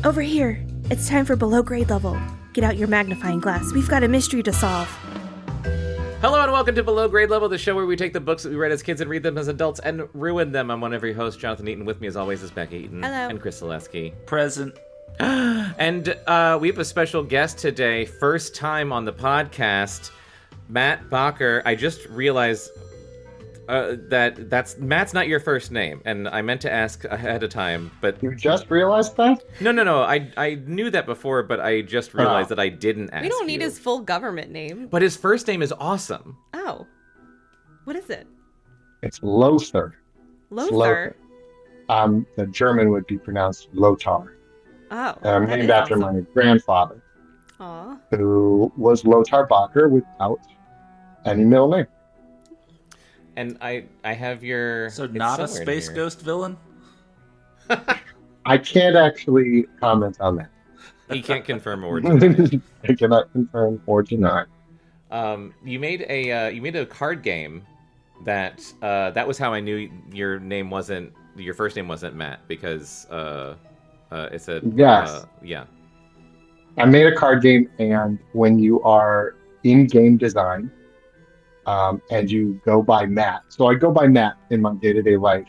Over here. It's time for below grade level. Get out your magnifying glass. We've got a mystery to solve. Hello and welcome to Below Grade Level, the show where we take the books that we read as kids and read them as adults and ruin them. I'm one of your hosts, Jonathan Eaton. With me as always is Bekah Eaton. Hello. And Chris Zaleski. Present. And we have a special guest today. First time on the podcast, Matt Bacher. I just realized that's Matt's not your first name, and I meant to ask ahead of time, but you just realized that? No. I knew that before, but I just realized that I didn't ask. We don't need you. his full government name. But his first name is awesome. Oh, what is it? It's Lothar. Lothar. The German would be pronounced Lothar. Oh, I'm named after my grandfather, Aw. who was Lothar Bacher without any middle name. And I have your... So not a space here. ghost villain? I can't actually comment on that. He can't confirm or deny. I cannot confirm or deny. You made a card game that was how I knew your first name wasn't Matt, because it's a Yes. yeah. I made a card game, and when you are in game design, and you go by Matt. So I go by Matt in my day-to-day life,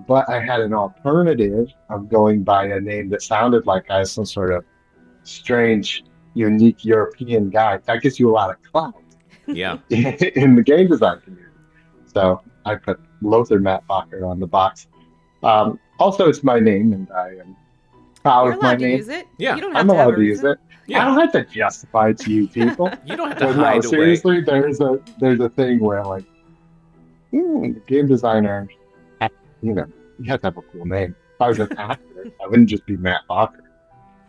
but I had an alternative of going by a name that sounded like I was some sort of strange, unique European guy. That gives you a lot of clout Yeah. in the game design community. So I put Lothar Matt Bacher on the box. Also, it's my name, and I am proud You're of my allowed to name. use it. Yeah. You don't have I'm to have allowed a to use reason. it. Yeah. I don't have to justify it to you people. You don't have to But hide no, away. seriously, there's a thing where like, game designer, you have to have a cool name. If I was an actor, I wouldn't just be Matt Bacher.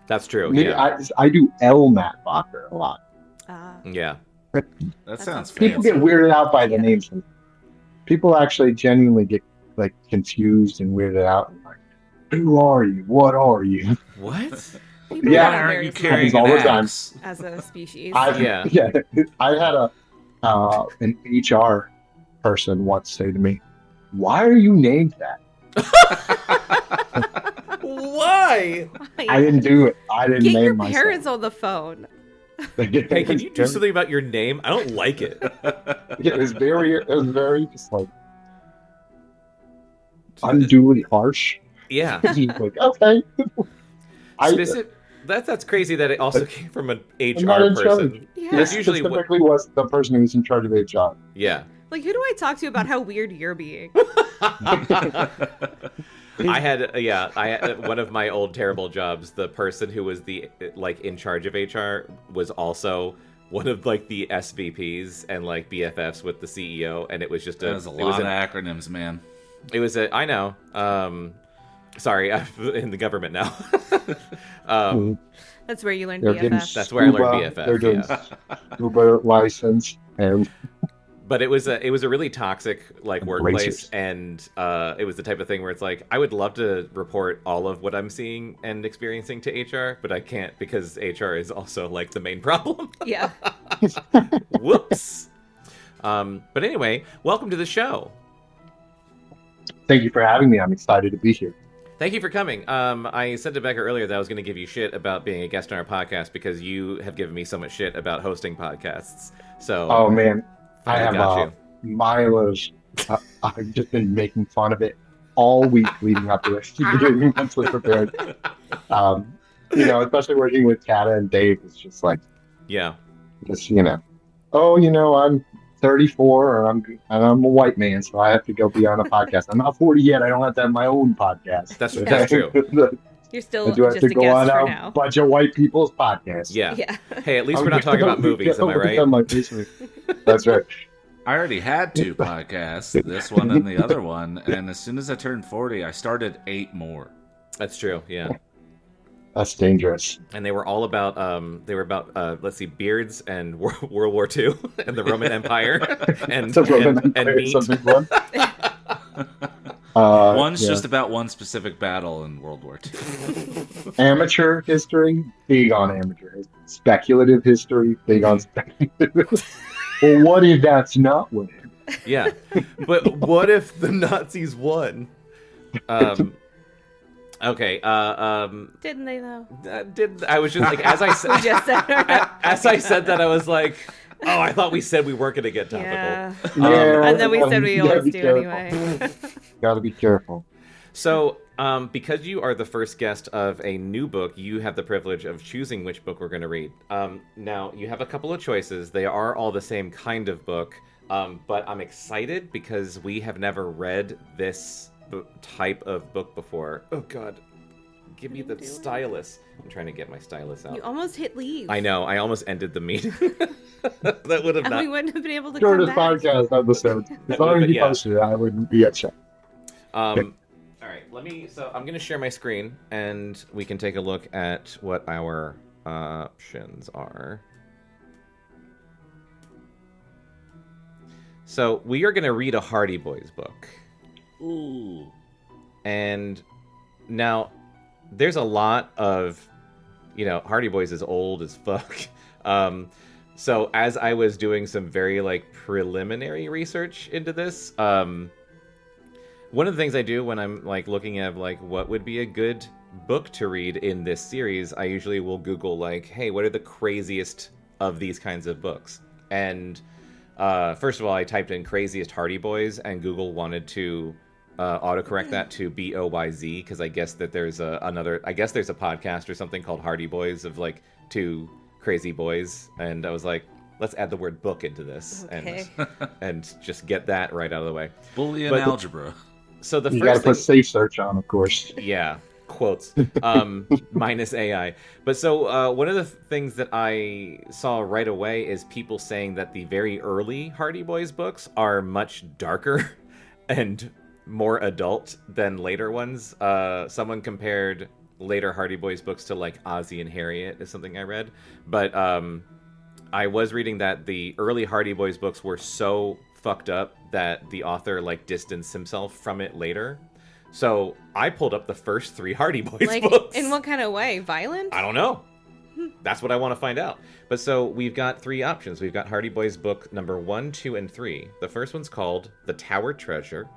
That's true. Maybe Yeah. I do L Matt Bacher a lot. Yeah. That sounds People fancy. get weirded out by the Yeah. names. People actually genuinely get like confused and weirded out. And like, who are you? What are you? What? People Yeah. are Aren't very you smart carrying all an the time. axe? as a species. I had an HR person once say to me, "Why are you named that?" Why? I didn't do it. I didn't Get name your myself. parents on the phone. Hey, can you do something about your name? I don't like it. Yeah, it was very just like unduly harsh. Yeah. He's like, okay. That's crazy that it also came from an I'm not HR in charge. person. Yeah. That's This usually what, specifically was the person who was in charge of HR. yeah. Like, who do I talk to about how weird you're being? I had one of my old terrible jobs. The person who was in charge of HR was also one of the SVPs and BFFs with the CEO, and it was just There's a lot of acronyms, man. It was I know. Sorry, I'm in the government now. That's where you learn They're getting BFF. That's where I learned BFF. They're doing Yeah. scuba license and But it was a really toxic workplace, Racers. and it was the type of thing where it's like I would love to report all of what I'm seeing and experiencing to HR, but I can't because HR is also the main problem. Yeah. Whoops. But anyway, welcome to the show. thank you for having me. I'm excited to be here. Thank you for coming. I said to Bekah earlier that I was going to give you shit about being a guest on our podcast because you have given me so much shit about hosting podcasts. So, Oh man, I finally have got you. mileage. I've just been making fun of it all week leading up to this. Getting mentally prepared. Especially working with Kata and Dave, it's just Yeah. I'm 34 and I'm a white man, so I have to go be on a podcast. I'm not 40 yet. I don't have to have my own podcast. That's true. You're still Do I have just to a go on guest for a now. bunch of white people's podcasts? Yeah. Yeah. Hey, at least we're not talking about movies, am I right? That's right. I already had 2 podcasts, this one and the other one, and as soon as I turned 40, I started 8 more. That's true. Yeah. That's dangerous. And they were all about let's see, beards and World War II and the Roman Empire and The Roman and Empire meat. is a big one. One's yeah. just about one specific battle in World War II. Amateur history, big on amateur history. Speculative history, big on speculative. Well, what if that's not what happened? Yeah. But what if the Nazis won? Okay. Didn't they though? I was just like, as I said, Just said as I said that, I was like, oh, I thought we said we weren't going to get topical. Yeah. Yeah, And then we said we you gotta always be do careful. anyway. Gotta be careful. So, because you are the first guest of a new book, you have the privilege of choosing which book we're going to read. Now, you have a couple of choices. They are all the same kind of book, but I'm excited because we have never read this type of book before. Oh, God. Give me the stylus. I'm trying to get my stylus out. You almost hit leave. I know. I almost ended the meeting. That would have And not... we wouldn't have been able to Shortest come back. podcast episode. As long as you Yeah. posted it, I wouldn't be upset. All right, so I'm going to share my screen, and we can take a look at what our options are. So we are going to read a Hardy Boys book. Ooh. And now, there's a lot of, Hardy Boys is old as fuck. So as I was doing some very, preliminary research into this, one of the things I do when I'm, looking at, what would be a good book to read in this series, I usually will Google, hey, what are the craziest of these kinds of books? And, first of all, I typed in craziest Hardy Boys, and Google wanted to autocorrect that to BOYZ, because I guess that there's there's a podcast or something called Hardy Boys of, two crazy boys, and I was like, let's add the word book into this, Okay. and just get that right out of the way. Boolean algebra. So the You gotta first put thing, safe search on, of course. yeah, quotes, minus AI. But so one of the things that I saw right away is people saying that the very early Hardy Boys books are much darker and more adult than later ones. Someone compared later Hardy Boys books to Ozzie and Harriet is something I read. But I was reading that the early Hardy Boys books were so fucked up that the author distanced himself from it later. So I pulled up the first 3 Hardy Boys books. In what kind of way? Violent? I don't know. That's what I want to find out. But so we've got 3 options. We've got Hardy Boys book number 1, 2, and 3. The first one's called The Tower Treasure.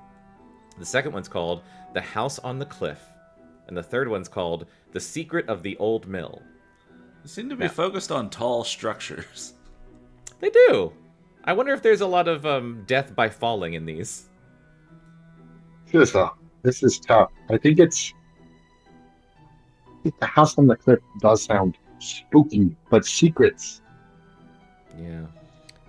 The second one's called The House on the Cliff. And the third one's called The Secret of the Old Mill. They seem to be focused on tall structures. They do. I wonder if there's a lot of death by falling in these. This is tough. I think the House on the Cliff does sound spooky, but secrets. Yeah.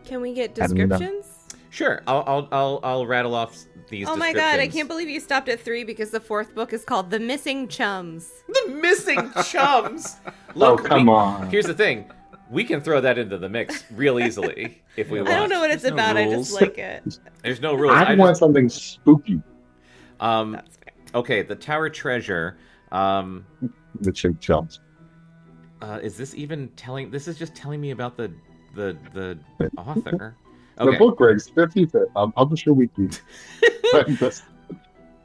Can we get I don't know. descriptions? Sure. I'll rattle off these. Oh my god, I descriptions. can't believe you stopped at 3 because the 4th book is called The Missing Chums. The Missing Chums. Look, come on. Here's the thing. We can throw that into the mix real easily if we want. I don't know what it's There's no about, I rules. just like it. There's no rules. I want something spooky. That's fair. Okay, The Tower Treasure. The Chink Chums. Is this even telling? This is just telling me about the author. The Okay. book ranks 55th on Publisher Weekly.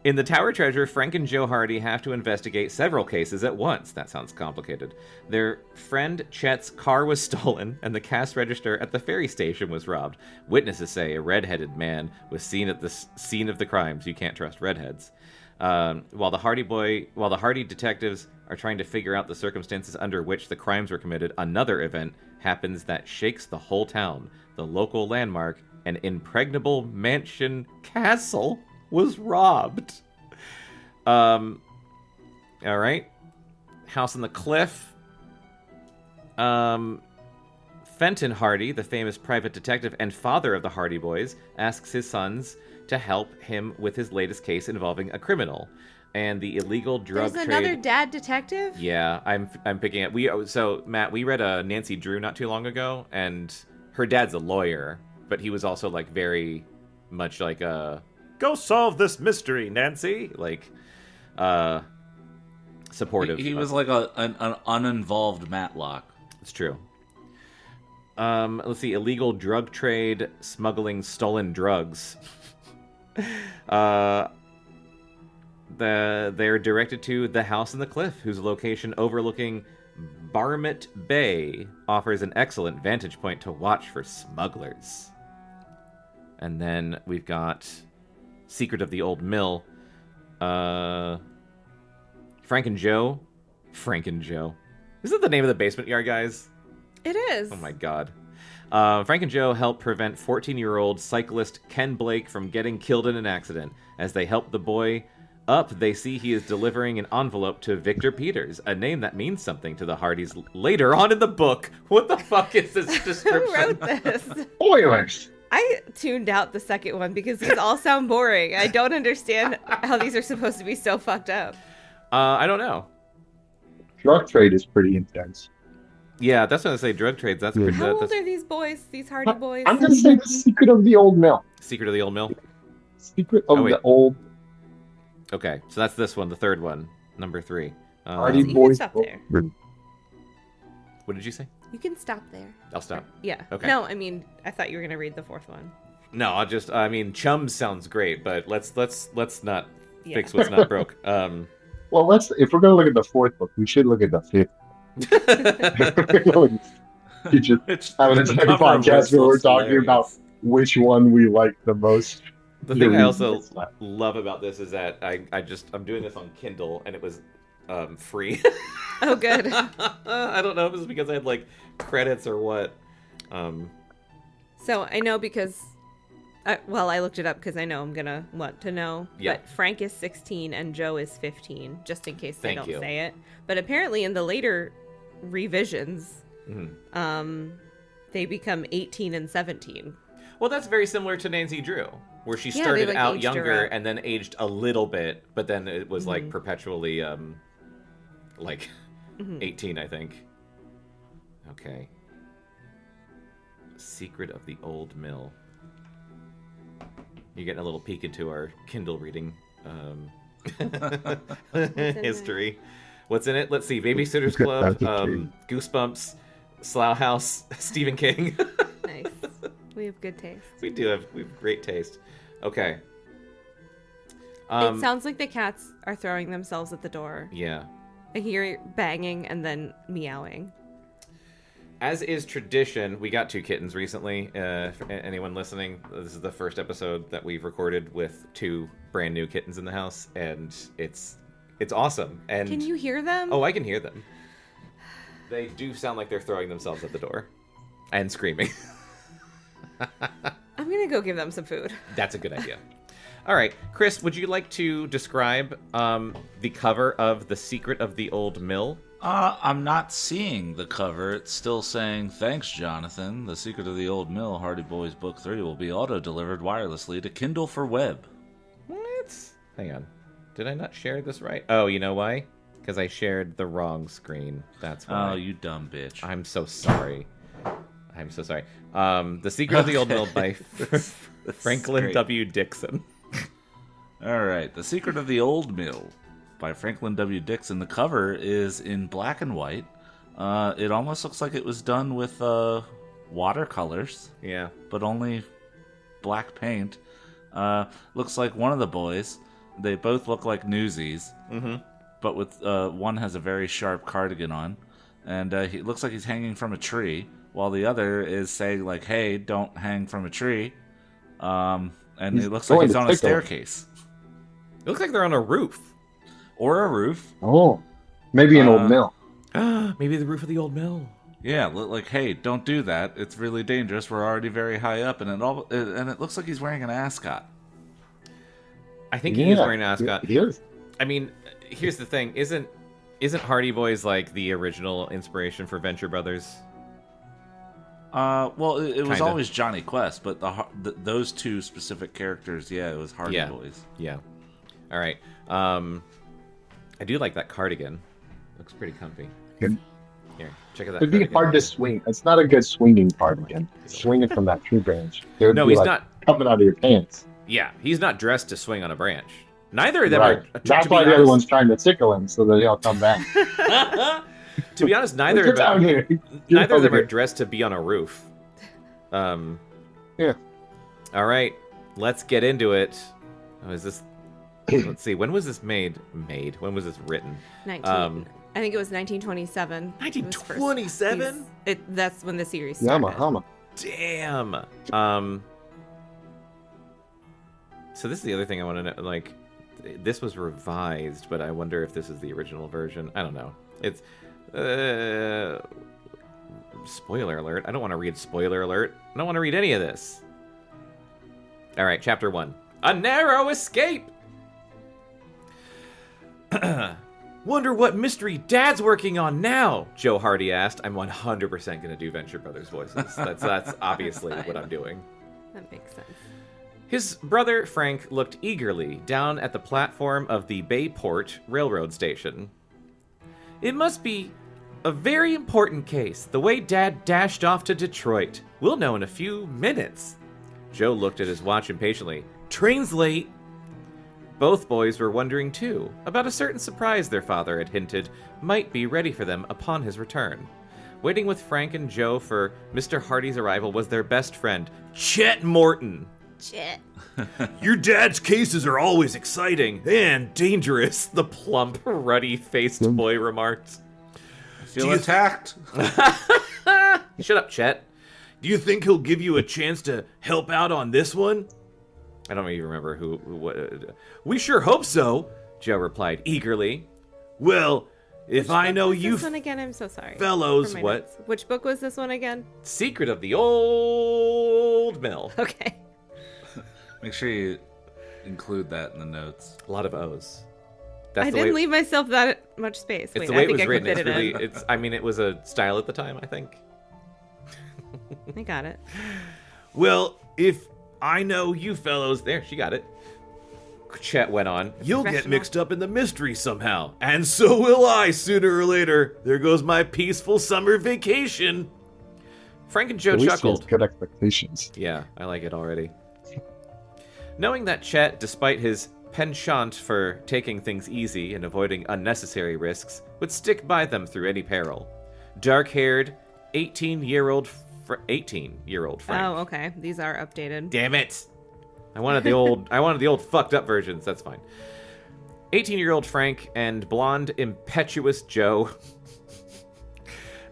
In The Tower Treasure, Frank and Joe Hardy have to investigate several cases at once. That sounds complicated. Their friend Chet's car was stolen, and the cash register at the ferry station was robbed. Witnesses say a red-headed man was seen at the scene of the crimes. You can't trust redheads. While the Hardy detectives are trying to figure out the circumstances under which the crimes were committed, another event happens that shakes the whole town. The local landmark, an impregnable mansion castle, was robbed. All right. House on the Cliff. Fenton Hardy, the famous private detective and father of the Hardy Boys, asks his sons to help him with his latest case involving a criminal and the illegal drug There's trade. another dad detective? Yeah, I'm picking it. So Matt, we read a Nancy Drew not too long ago, and her dad's a lawyer, but he was also very much go solve this mystery, Nancy. Supportive. He was like an uninvolved Matlock. It's true. Let's see. Illegal drug trade, smuggling stolen drugs. They're directed to the House on the Cliff, whose location overlooking Barmet Bay offers an excellent vantage point to watch for smugglers. And then we've got Secret of the Old Mill. Frank and Joe. Frank and Joe. Is that the name of the basement yard, guys? It is. Oh my god. Frank and Joe help prevent 14-year-old cyclist Ken Blake from getting killed in an accident. As they help the boy up, they see he is delivering an envelope to Victor Peters, a name that means something to the Hardys later on in the book. What the fuck is this description? Who wrote this? Spoilers. I tuned out the second one because these all sound boring. I don't understand how these are supposed to be so fucked up. I don't know. Drug trade is pretty intense. Yeah, that's what I say. Drug trades. That's pretty. How old That's are these boys? These Hardy boys? I'm gonna say the secret of the old mill. Secret of the Old Mill. Secret of wait. the old Okay, so that's this one, the third one, number 3. Hardy You can boys. stop there. What did you say? You can stop there. I'll stop. Yeah. Okay. No, I mean, I thought you were gonna read the fourth one. No, I mean, Chums sounds great, but let's not Yeah. fix what's not broke. Well, if we're gonna look at the fourth book, we should look at the fifth. You just having a The second cover of podcast where we're Whistle's talking about hilarious. which one we like the most. The thing I also love about this is that I'm doing this on Kindle and it was free. Oh, good. I don't know if it's because I had like credits or what. So I know because, I looked it up because I know I'm gonna want to know. Yeah. But Frank is 16 and Joe is 15, just in case they Thank don't you. say it. But apparently in the later revisions, Mhm. they become 18 and 17. Well, that's very similar to Nancy Drew, where she Yeah, they, started like, out aged her younger up. and then aged a little bit, but then it was like Mhm. perpetually like Mhm. 18, I think. Okay. Secret of the Old Mill. You're getting a little peek into our Kindle reading history. What's in it? Let's see. Babysitter's Club, Goosebumps, Slough House, Stephen King. Nice. We have good taste. we have great taste. Okay. It sounds like the cats are throwing themselves at the door. Yeah. I hear banging and then meowing. As is tradition, we got 2 kittens recently. For anyone listening, this is the first episode that we've recorded with 2 brand new kittens in the house, and it's awesome. And Can you hear them? Oh, I can hear them. They do sound like they're throwing themselves at the door and screaming. I'm gonna go give them some food. That's a good idea. All right, Chris, would you like to describe the cover of The Secret of the Old Mill? I'm not seeing the cover. It's still saying, "Thanks, Jonathan. The Secret of the Old Mill, Hardy Boys Book 3 will be auto-delivered wirelessly to Kindle for web." What? Hang on. Did I not share this right? Oh, you know why? Because I shared the wrong screen. That's why. Oh, you dumb bitch. I'm so sorry. I'm so sorry. The Secret of the Old Mill by Franklin great. W. Dixon. All right, The Secret of the Old Mill by Franklin W. Dixon. The cover is in black and white. It almost looks like it was done with watercolors, Yeah. but only black paint. Looks like one of the boys. They both look like newsies, but with one has a very sharp cardigan on, and he looks like he's hanging from a tree, while the other is saying like, "Hey, don't hang from a tree." And He's it looks like going he's to on a tickle. staircase It looks like they're on a roof. or a roof. Oh, maybe an old mill. Maybe the roof of the old mill. Yeah, like, hey, don't do that. It's really dangerous. We're already very high up, and it looks like he's wearing an ascot. I think he is wearing an ascot. He is. I mean, here's the thing: isn't Hardy Boys like the original inspiration for Venture Brothers? Well, it was Kinda. always Johnny Quest, but those 2 specific characters, yeah, it was Hardy Yeah. Boys. Yeah. All right. I do like that cardigan. Looks pretty comfy. Good. Here, check out that. It'd be cardigan. hard to swing. It's not a good swinging cardigan. Swinging from that tree branch. It would No, be he's like not. coming out of your pants. Yeah, he's not dressed to swing on a branch. Neither of them Right. are. That's why the other one's trying to tickle him so that he'll come back. To be honest, neither Get of down them. here. Get Neither of over them are here. dressed to be on a roof. Yeah. All right, let's get into it. Oh, is this? Let's see. When was this made? When was this written? 19. I think it was 1927. 1927? That's when the series started. Yama. Damn. So this is the other thing I want to know. Like, this was revised, but I wonder if this is the original version. I don't know. It's spoiler alert. I don't want to read spoiler alert. I don't want to read any of this. All right, chapter 1. A narrow escape. Wonder what mystery Dad's working on now, Joe Hardy asked. I'm 100% going to do Venture Brothers voices. That's obviously what I'm doing. That makes sense. His brother Frank looked eagerly down at the platform of the Bayport railroad station. It must be a very important case, the way Dad dashed off to Detroit. We'll know in a few minutes. Joe looked at his watch impatiently. Train's late. Both boys were wondering, too, about a certain surprise their father had hinted might be ready for them upon his return. Waiting with Frank and Joe for Mr. Hardy's arrival was their best friend, Chet Morton. Chet. Your dad's cases are always exciting and dangerous, the plump, ruddy-faced boy remarked. I feel attacked. Shut up, Chet. Do you think he'll give you a chance to help out on this one? I don't even remember what. We sure hope so, Joe replied eagerly. Well, if I know you this one again, I'm so sorry. fellows, For my what? notes. Which book was this one again? Secret of the Old Mill. Okay. Make sure you include that in the notes. A lot of O's. I didn't leave myself that much space. It's Wait, the way I it think was I written. can It's fit it really. It's. I mean, it was a style at the time, I think. in. I got it. Well, if I know you fellows, there, she got it. Chet went on. You'll get mixed up in the mystery somehow, and so will I sooner or later. There goes my peaceful summer vacation. Frank and Joe At least he has chuckled. good expectations. Yeah, I like it already. Knowing that Chet, despite his penchant for taking things easy and avoiding unnecessary risks, would stick by them through any peril. Dark-haired, 18-year-old Frank. Oh, okay. These are updated. Damn it! I wanted the old fucked up versions. That's fine. 18-year-old Frank and blonde, impetuous Joe,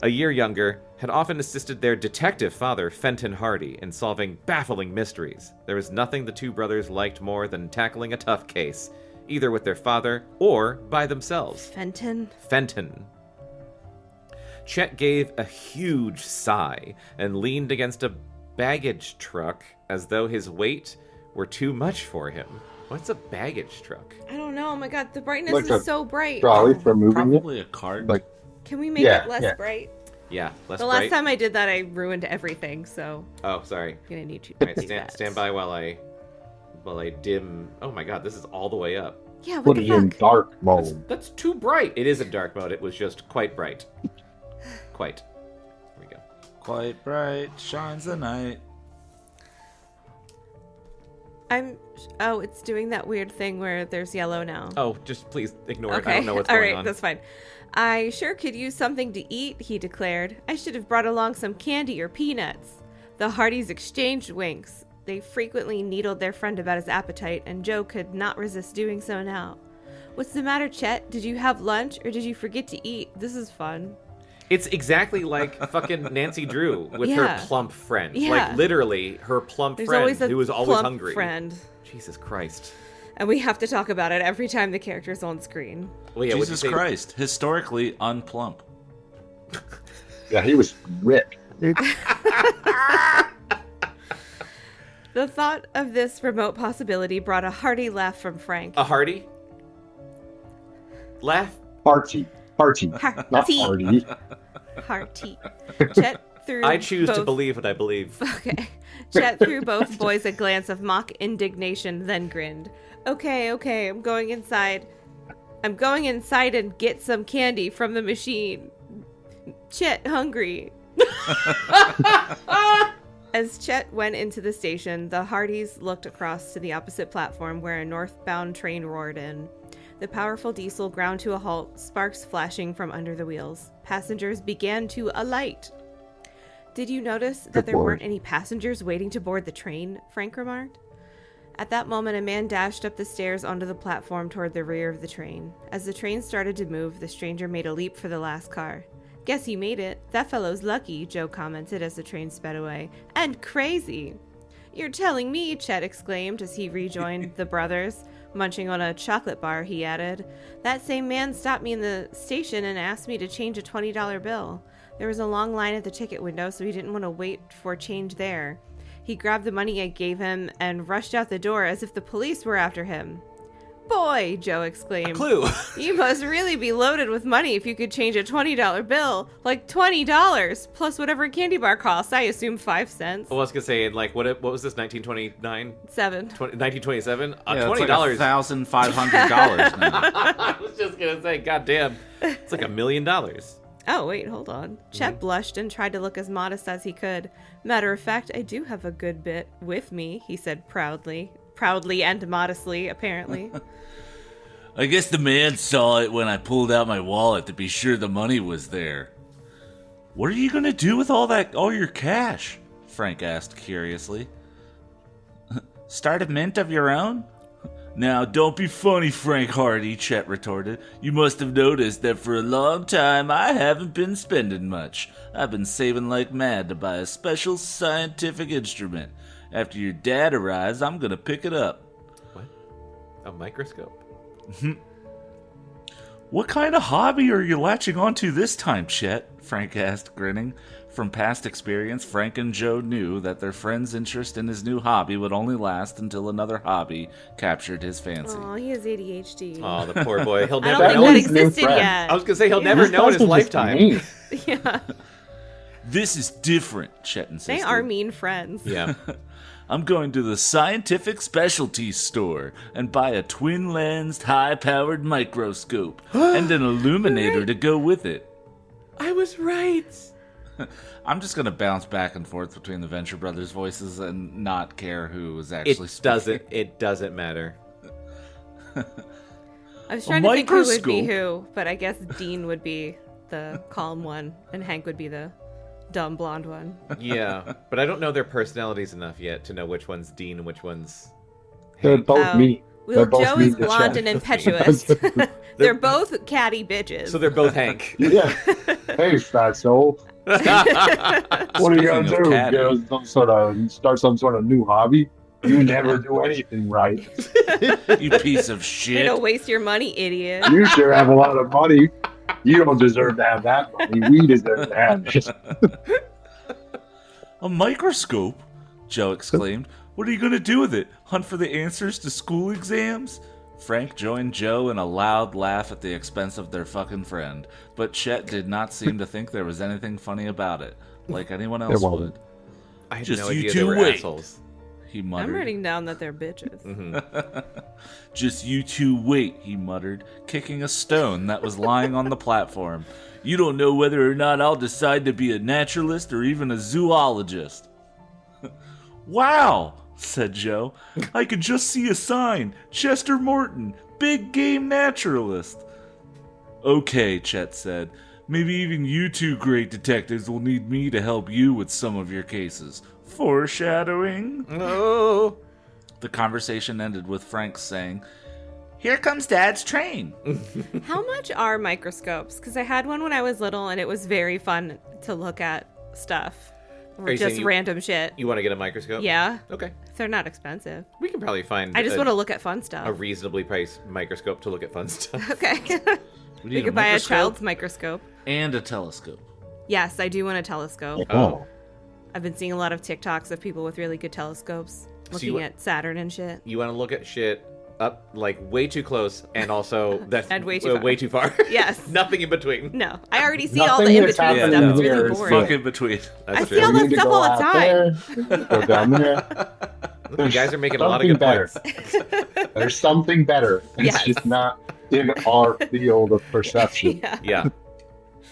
a year younger, had often assisted their detective father, Fenton Hardy, in solving baffling mysteries. There was nothing the two brothers liked more than tackling a tough case, either with their father or by themselves. Fenton. Chet gave a huge sigh and leaned against a baggage truck as though his weight were too much for him. What's a baggage truck? I don't know. Oh my god, the brightness Like is a so bright. Trolley for moving it. Probably a cart. Like, Can we make Yeah, it less yeah. bright? Yeah, less The bright. last time I did that, I ruined everything. So Oh, sorry. I'm gonna need you All to right, do that. stand by while I dim. Oh my god, this is all the way up. Yeah. What put the it in fuck? dark mode. That's too bright. It is in dark mode. It was just quite bright. Quite. Here we go. Quite bright, shines the night. Oh, it's doing that weird thing where there's yellow now. Oh, just please ignore it. Okay. I don't know what's All going right, on. that's fine. I sure could use something to eat, he declared. I should have brought along some candy or peanuts. The Hardys exchanged winks. They frequently needled their friend about his appetite, and Joe could not resist doing so now. What's the matter, Chet? Did you have lunch, or did you forget to eat? This is fun. It's exactly like fucking Nancy Drew with Yeah. her plump friend. Yeah. Like literally her plump There's friend always a who was always plump hungry. friend. Jesus Christ. And we have to talk about it every time the character's on screen. Well, yeah, what'd you Jesus say? Christ. Historically unplump. Yeah, he was ripped. The thought of this remote possibility brought a hearty laugh from Frank. A hearty laugh. Party. Not Hearty. party. Hearty. Chet threw I choose to both- believe what I believe. Okay. Chet threw both boys a glance of mock indignation, then grinned. Okay, I'm going inside. I'm going inside and get some candy from the machine. Chet hungry. As Chet went into the station, the Hardys looked across to the opposite platform where a northbound train roared in. The powerful diesel ground to a halt, sparks flashing from under the wheels. Passengers began to alight. Did you notice that Good there lord. weren't any passengers waiting to board the train? Frank remarked. At that moment, a man dashed up the stairs onto the platform toward the rear of the train. As the train started to move, the stranger made a leap for the last car. Guess he made it. That fellow's lucky, Joe commented as the train sped away. And crazy. You're telling me, Chet exclaimed as he rejoined the brothers. Munching on a chocolate bar, he added. That same man stopped me in the station and asked me to change a $20 bill. There was a long line at the ticket window, so he didn't want to wait for change there. He grabbed the money I gave him and rushed out the door as if the police were after him. Boy, Joe exclaimed. A clue. You must really be loaded with money if you could change a $20 bill. Like $20, plus whatever a candy bar costs. I assume 5 cents. Well, I was going to say, like, what was this, 1929? 1927? Yeah, $20. it's like $1,500 now. I was just going to say, goddamn, it's like $1 million. Oh, wait, hold on. Chet blushed and tried to look as modest as he could. Matter of fact, I do have a good bit with me, he said proudly. Proudly and modestly, apparently. I guess the man saw it when I pulled out my wallet to be sure the money was there. What are you gonna do with all your cash? Frank asked curiously. Start a mint of your own? Now, don't be funny, Frank Hardy, Chet retorted. You must have noticed that for a long time I haven't been spending much. I've been saving like mad to buy a special scientific instrument. After your dad arrives, I'm gonna pick it up. What? A microscope? What kind of hobby are you latching onto this time, Chet? Frank asked, grinning. From past experience, Frank and Joe knew that their friend's interest in his new hobby would only last until another hobby captured his fancy. Oh, he has ADHD. Oh, the poor boy. He'll I never don't know. think that New existed friend. yet. I was going to say, he'll never know in his lifetime. Yeah, This is different, Chet insisted. they are mean friends. Yeah. I'm going to the scientific specialties store and buy a twin-lensed, high-powered microscope and an illuminator to go with it. I was right. I'm just going to bounce back and forth between the Venture Brothers voices and not care who is actually speaking. It doesn't matter. I was trying to think who would be microscope. who, but I guess Dean would be the calm one, and Hank would be the dumb blonde one. Yeah, but I don't know their personalities enough yet to know which one's Dean and which one's... They're both Oh. me. Well, They're both Joe me is to blonde Chet. and impetuous. They're both catty bitches. So they're both Hank. Yeah. Hey, fat soul. What are you gonna Speaking of do? catty. Start some sort of new hobby? You never do anything right. You piece of You shit. don't waste your money, idiot. You sure have a lot of money. You don't deserve to have that money. We deserve to have it. A microscope? Joe exclaimed. What are you going to do with it? Hunt for the answers to school exams? Frank joined Joe in a loud laugh at the expense of their fucking friend, but Chet did not seem to think there was anything funny about it, like anyone else wasn't. would. I had Just no you idea two they were wait. assholes. He I'm muttered. writing down that they're bitches. Just you two wait, he muttered, kicking a stone that was lying on the platform. You don't know whether or not I'll decide to be a naturalist or even a zoologist. Wow, said Joe. I can just see a sign. Chester Morton, big game naturalist. Okay, Chet said. Maybe even you two great detectives will need me to help you with some of your cases. Foreshadowing? Oh. The conversation ended with Frank saying, Here comes Dad's train. How much are microscopes? Because I had one when I was little, and it was very fun to look at stuff. Are you Just saying random shit. You want to get a microscope? Yeah. Okay. They're not expensive. We can probably find I just want to look at fun a stuff. reasonably priced microscope to look at fun stuff. Okay. We You need could buy a microscope child's microscope. and a telescope. Yes, I do want a telescope. Oh. I've been seeing a lot of TikToks of people with really good telescopes looking you- at Saturn and shit. You want to look at shit up like way too close and also that's And way too far. way too far. Yes. Nothing in between. No, I already see all the Nothing in-between that's stuff. happening It's here really is boring. Fuck in between. That's I true. see all We that need to stuff go all the out time. there, go down there. You guys are making a lot of Something good better. points. There's something better. It's Yes. just not in our field of perception. Yeah. Yeah.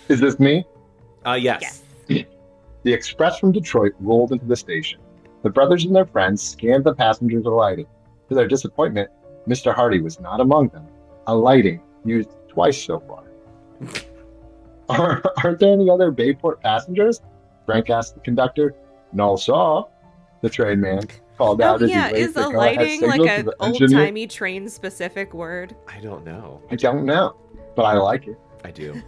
Is this me? Yes. Yes. The express from Detroit rolled into the station. The brothers and their friends scanned the passengers alighting. To their disappointment, Mr. Hardy was not among them. Alighting used twice so far. Aren't there any other Bayport passengers? Frank asked the conductor. No, sir. The train man called out Oh, as yeah, he waved is the go-ahead alighting signal like to an the engineer. old-timey train-specific word? I don't know. I don't know, but I like it. I do.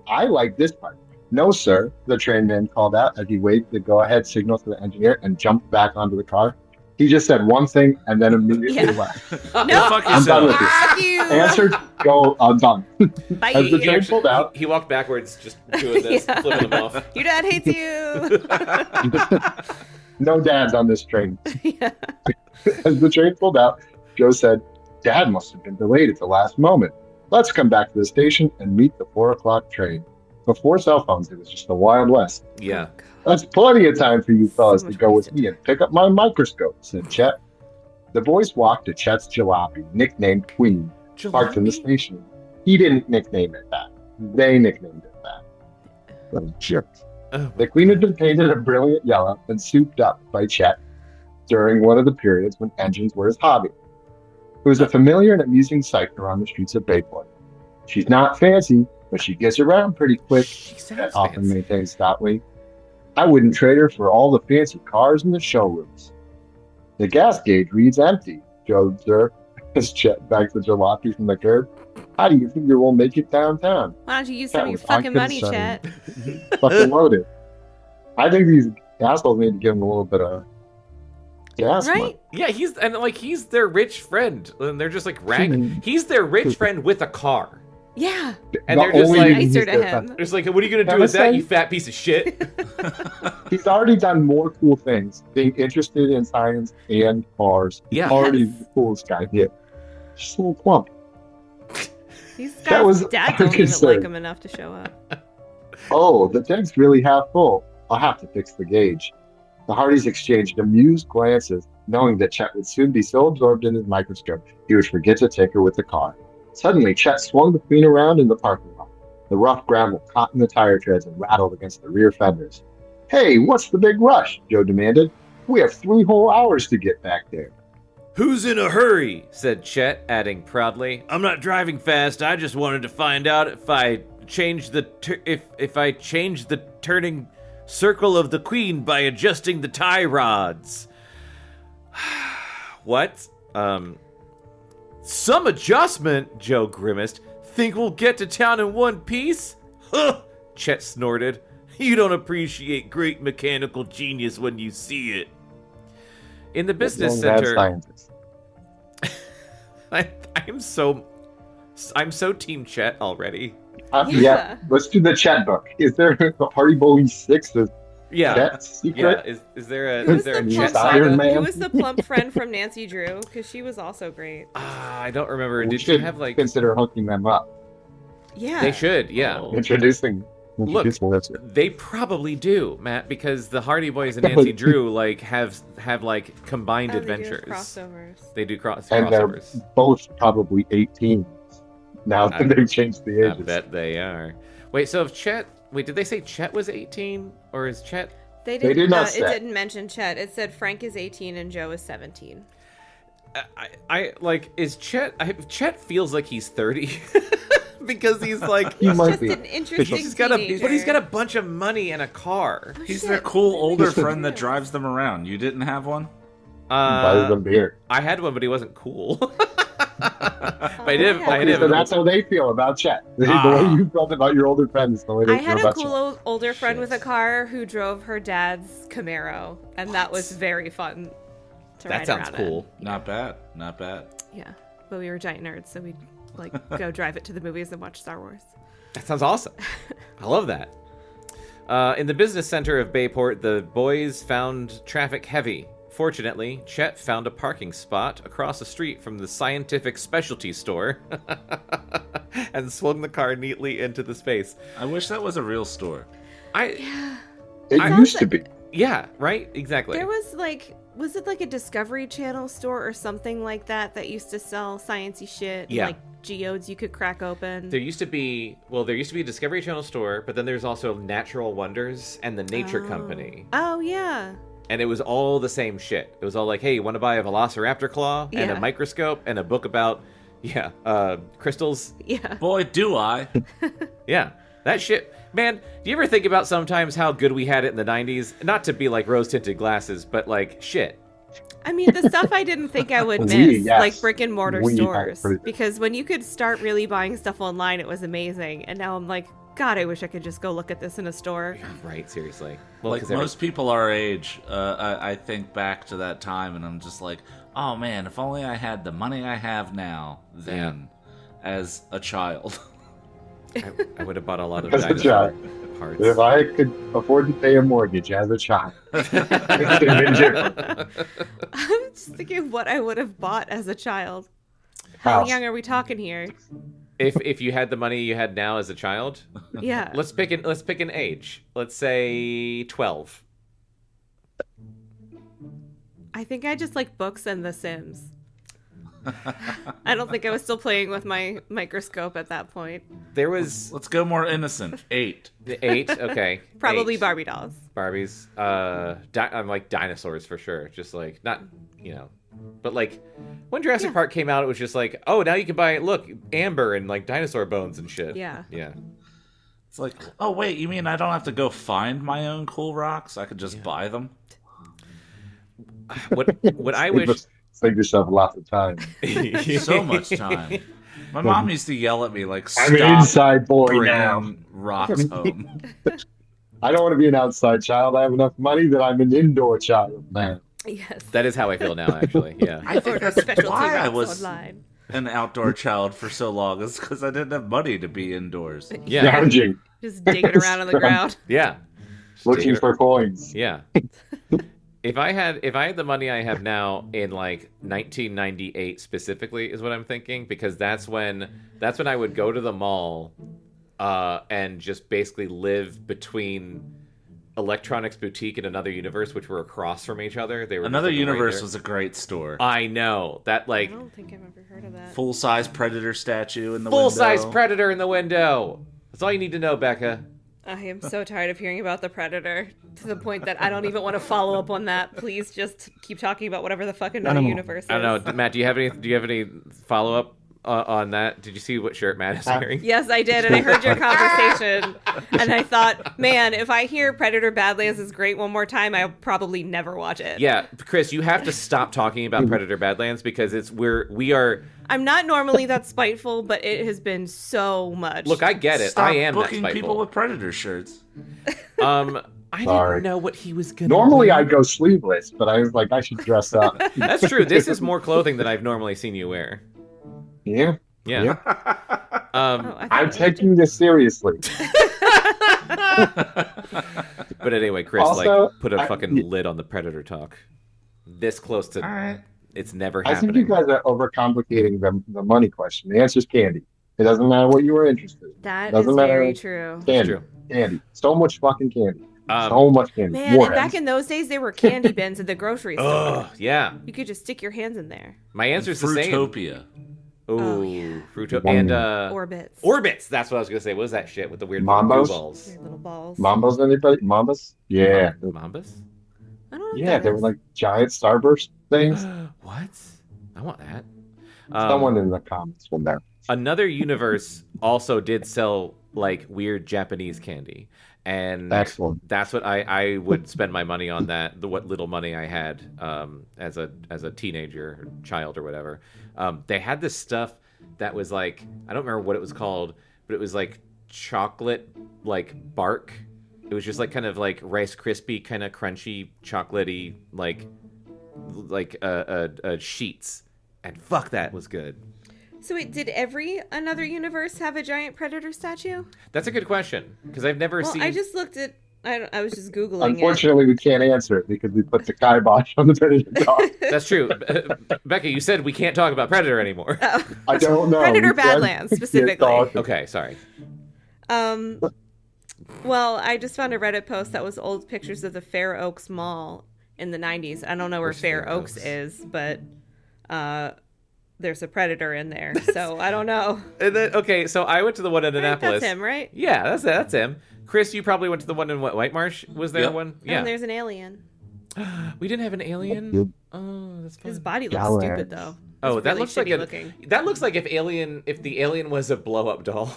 I like this part. No, sir, the train man called out as he waved the go-ahead signal to the engineer and jumped back onto the car. He just said one thing and then immediately Yeah. left. No, fuck I'm done with yourself. you. fuck you. Answered, go, I'm done. Bye. As the train pulled out, He walked backwards, just doing this, Yeah. flipping them off. Your dad hates you. no dads on this train. Yeah. As the train pulled out, Joe said, Dad must have been delayed at the last moment. Let's come back to the station and meet the 4 o'clock train. Before cell phones, it was just the Wild West. Yeah. That's plenty of time for you fellas So to much go with wasted me and pick up my microscope, said Chet. The boys walked to Chet's jalopy, nicknamed Queen, parked in the station. He didn't nickname it that. They nicknamed it that. What a jerk. Oh. The Queen had been painted a brilliant yellow and souped up by Chet during one of the periods when engines were his hobby. It was a familiar and amusing sight around the streets of Bayport. She's not fancy, but she gets around pretty quick, She Chet sounds often fancy. maintained stoutly. I wouldn't trade her for all the fancy cars in the showrooms. The gas gauge reads empty, Joe observed, as Chet backed the jalopy from the curb. How do you figure we'll make it downtown? Why don't you use That some of your was fucking money, unconcerned. Chet? Fucking loaded. I think these assholes need to give him a little bit of gas money. Right? Yeah, he's their rich friend, and they're just like ragging. He's their rich friend with a car, Yeah. and The they're just only like, reason he's Nicer to their him. friend. just like, what are you gonna do Can I with that, say- you fat piece of shit? He's already done more cool things, being interested in science and cars. He's Yeah. already Yes. the coolest guy here. Just a little plump. These That guys' was dads don't even unconcerned. like him enough to show up. Oh, the tank's really half full. I'll have to fix the gauge. The Hardys exchanged amused glances, knowing that Chet would soon be so absorbed in his microscope he would forget to take her with the car. Suddenly, Chet swung the Queen around in the parking lot. The rough gravel caught in the tire treads and rattled against the rear fenders. Hey, what's the big rush? Joe demanded. We have 3 whole hours to get back there. Who's in a hurry? Said Chet, adding proudly, I'm not driving fast. I just wanted to find out if I change the if I change the turning circle of the Queen by adjusting the tie rods. What? Some adjustment, Joe grimaced. Think we'll get to town in one piece? Huh, Chet snorted. You don't appreciate great mechanical genius when you see it. In the business Young mad center, scientist. I'm so Team Chet already. Yeah. Yeah, let's do the Chet book. Is there a Hardy Boy 6 of Yeah, Chet's secret? yeah. Is there a Who was is there the a Chet Chet plump Iron saga? Man? Who was the plump friend from Nancy Drew? Because she was also great. I don't remember. We Did should you have like? consider hooking them up. Yeah. They should, yeah. Oh. Introducing this. They probably do, Matt, because the Hardy Boys and Nancy Drew like have like combined Oh, they do adventures. crossovers. They do And they're crossovers. both probably 18 now that they've changed the I ages. bet they are. Wait, so if Chet? Wait, did they say Chet was 18, or is Chet? They did not It say. didn't mention Chet. It said Frank is 18 and Joe is 17. I like is Chet? Chet feels like he's 30 because he's like He might Just be. an interesting he's got teenager. but he's got a bunch of money and a car. He's Shit. their cool older He's the- friend that drives them around. You didn't have one? Buys them beer. I had one, but he wasn't cool. But I did. yeah. I Okay, did. so that's how they feel about Chet. The Ah. way you felt about your older friend is the way they I feel had a about cool Chet. older friend with a Shit. car who drove her dad's Camaro, and that was very fun to That ride sounds around cool. Not bad. Not bad. in. Yeah, but we were giant nerds, so we'd like go drive it to the movies and watch Star Wars. That sounds awesome. I love that. In the business center of Bayport, the boys found traffic heavy. Fortunately, Chet found a parking spot across the street from the scientific specialty store and swung the car neatly into the space. I wish that was a real store. I It I- used to be. yeah, right? Exactly. There was it like a Discovery Channel store or something like that used to sell sciencey shit? Yeah. Like geodes you could crack open. There used to be a Discovery Channel store, but then there's also Natural Wonders and the Nature Company. Oh yeah. And it was all the same shit. It was all like, hey, you want to buy a velociraptor claw and a Yeah. microscope and a book about, crystals? Yeah. Boy, do I. Yeah, that shit. Man, do you ever think about sometimes how good we had it in the 90s? Not to be like rose-tinted glasses, but like, shit. I mean, the stuff I didn't think I would miss, Yes. like brick and mortar We had stores. pretty good. Because when you could start really buying stuff online, it was amazing. And now I'm like, God, I wish I could just go look at this in a store. Right, seriously. Well, Like 'cause most people our age, I think back to that time and I'm just like, oh man, if only I had the money I have now then as a child. I would have bought a lot of As a dinosaur child. parts. If I could afford to pay a mortgage as a child, it would have been different. I'm just thinking what I would have bought as a child. How House. young are we talking here? If you had the money you had now as a child, Yeah. let's pick an age. Let's say 12. I think I just like books and The Sims. I don't think I was still playing with my microscope at that point. There was Let's go more innocent. 8. 8. Okay, Probably 8. Barbie dolls. Barbies. I'm like dinosaurs for sure. Just like not, but like when Jurassic Park came out, it was just like, oh, now you can buy amber and like dinosaur bones and shit. Yeah. Yeah. It's like, oh wait, you mean I don't have to go find my own cool rocks? I could just buy them? What I wish. Save yourself lots of time. So much time. My mom used to yell at me like, stop I'm an inside boy bringing now. rocks home. I don't want to be an outside child. I have enough money that I'm an indoor child now. Yes. That is how I feel now, actually. Yeah. I think that's Specialty why I rocks was online. an outdoor child for so long. Is because I didn't have money to be indoors. Yeah. Gouging, Just digging around on the ground. Yeah. looking for coins. Yeah. If I had the money I have now in like 1998 specifically is what I'm thinking, because that's when I would go to the mall and just basically live between Electronics Boutique and Another Universe, which were across from each other. They were Another just, like, right Universe there. was a great store. I know that I like don't think I've ever heard of that. Full-size Predator statue in the window. full-size Predator in the window. That's all you need to know, Bekah. I am so tired of hearing about the Predator to the point that I don't even want to follow up on that. Please just keep talking about whatever the fuck Another Animal. Universe is. I don't know, Matt. Do you have any follow-up on that? Did you see what shirt Matt is wearing? Yes, I did, and I heard your conversation, and I thought, man, if I hear Predator Badlands is great one more time, I'll probably never watch it. Yeah, Chris, you have to stop talking about Predator Badlands because we are. I'm not normally that spiteful, but it has been so much. Look, I get it. Stop I am that booking spiteful. people with Predator shirts. I Sorry. didn't know what he was gonna. Normally wear. I'd go sleeveless, but I was like, I should dress up. That's true. This is more clothing than I've normally seen you wear. Yeah. Yeah. Yep. Oh, I thought I'm it was- taking this seriously. But anyway, Chris, Also, put a I- fucking lid on the Predator talk. This close to All right. it's never I think you happening. guys are overcomplicating the money question. The answer is candy. It doesn't matter what you were interested in. That Doesn't is matter. very true. Candy. True. Candy. So much fucking candy. Um, So much candy. Man, and Warheads. back in those days, there were candy bins at the grocery store. Oh yeah. You could just stick your hands in there. My answer's the same. Fruitopia. Ooh, Oh, yeah. Fruitopia and Orbits. Orbits. That's what I was gonna say. What was that shit with the weird Mambos? goo balls? Weird little balls. Mambos, anybody? Mambas? Yeah. Mambas? I don't know what Yeah, that they were is. like giant starburst things. What? I want that. Someone in the comments will know. Another Universe also did sell like weird Japanese candy, and Excellent. that's what I would spend my money on. What little money I had as a teenager, child, or whatever. They had this stuff that was like, I don't remember what it was called, but it was like chocolate like bark. It was just like kind of like Rice Krispie kind of crunchy chocolatey like sheets, and fuck, that was good. So wait, did every Another Universe have a giant Predator statue? That's a good question because I've never Well, seen. I just looked at. I was just Googling Unfortunately, we can't answer it because we put the kibosh on the Predator dog. That's true. Bekah, you said we can't talk about Predator anymore. it. Oh. I don't know. Predator We can't- Badlands, we can't specifically. talk. Okay, sorry. Well, I just found a Reddit post that was old pictures of the Fair Oaks Mall in the 90s. I don't know where Where's Fair Fair Oaks Oaks? is, but there's a Predator in there, so I don't know. And then, okay, so I went to the one in I think Annapolis. that's him, right? Yeah, that's him. Chris, you probably went to the one in White Marsh. Was there Yep. one? Yeah. Yeah. And there's an alien. We didn't have an alien. Oh, that's fun. His body looks Gallant. stupid, though. Oh, It's that really looks like shitty a. looking. That looks like if the alien was a blow-up doll.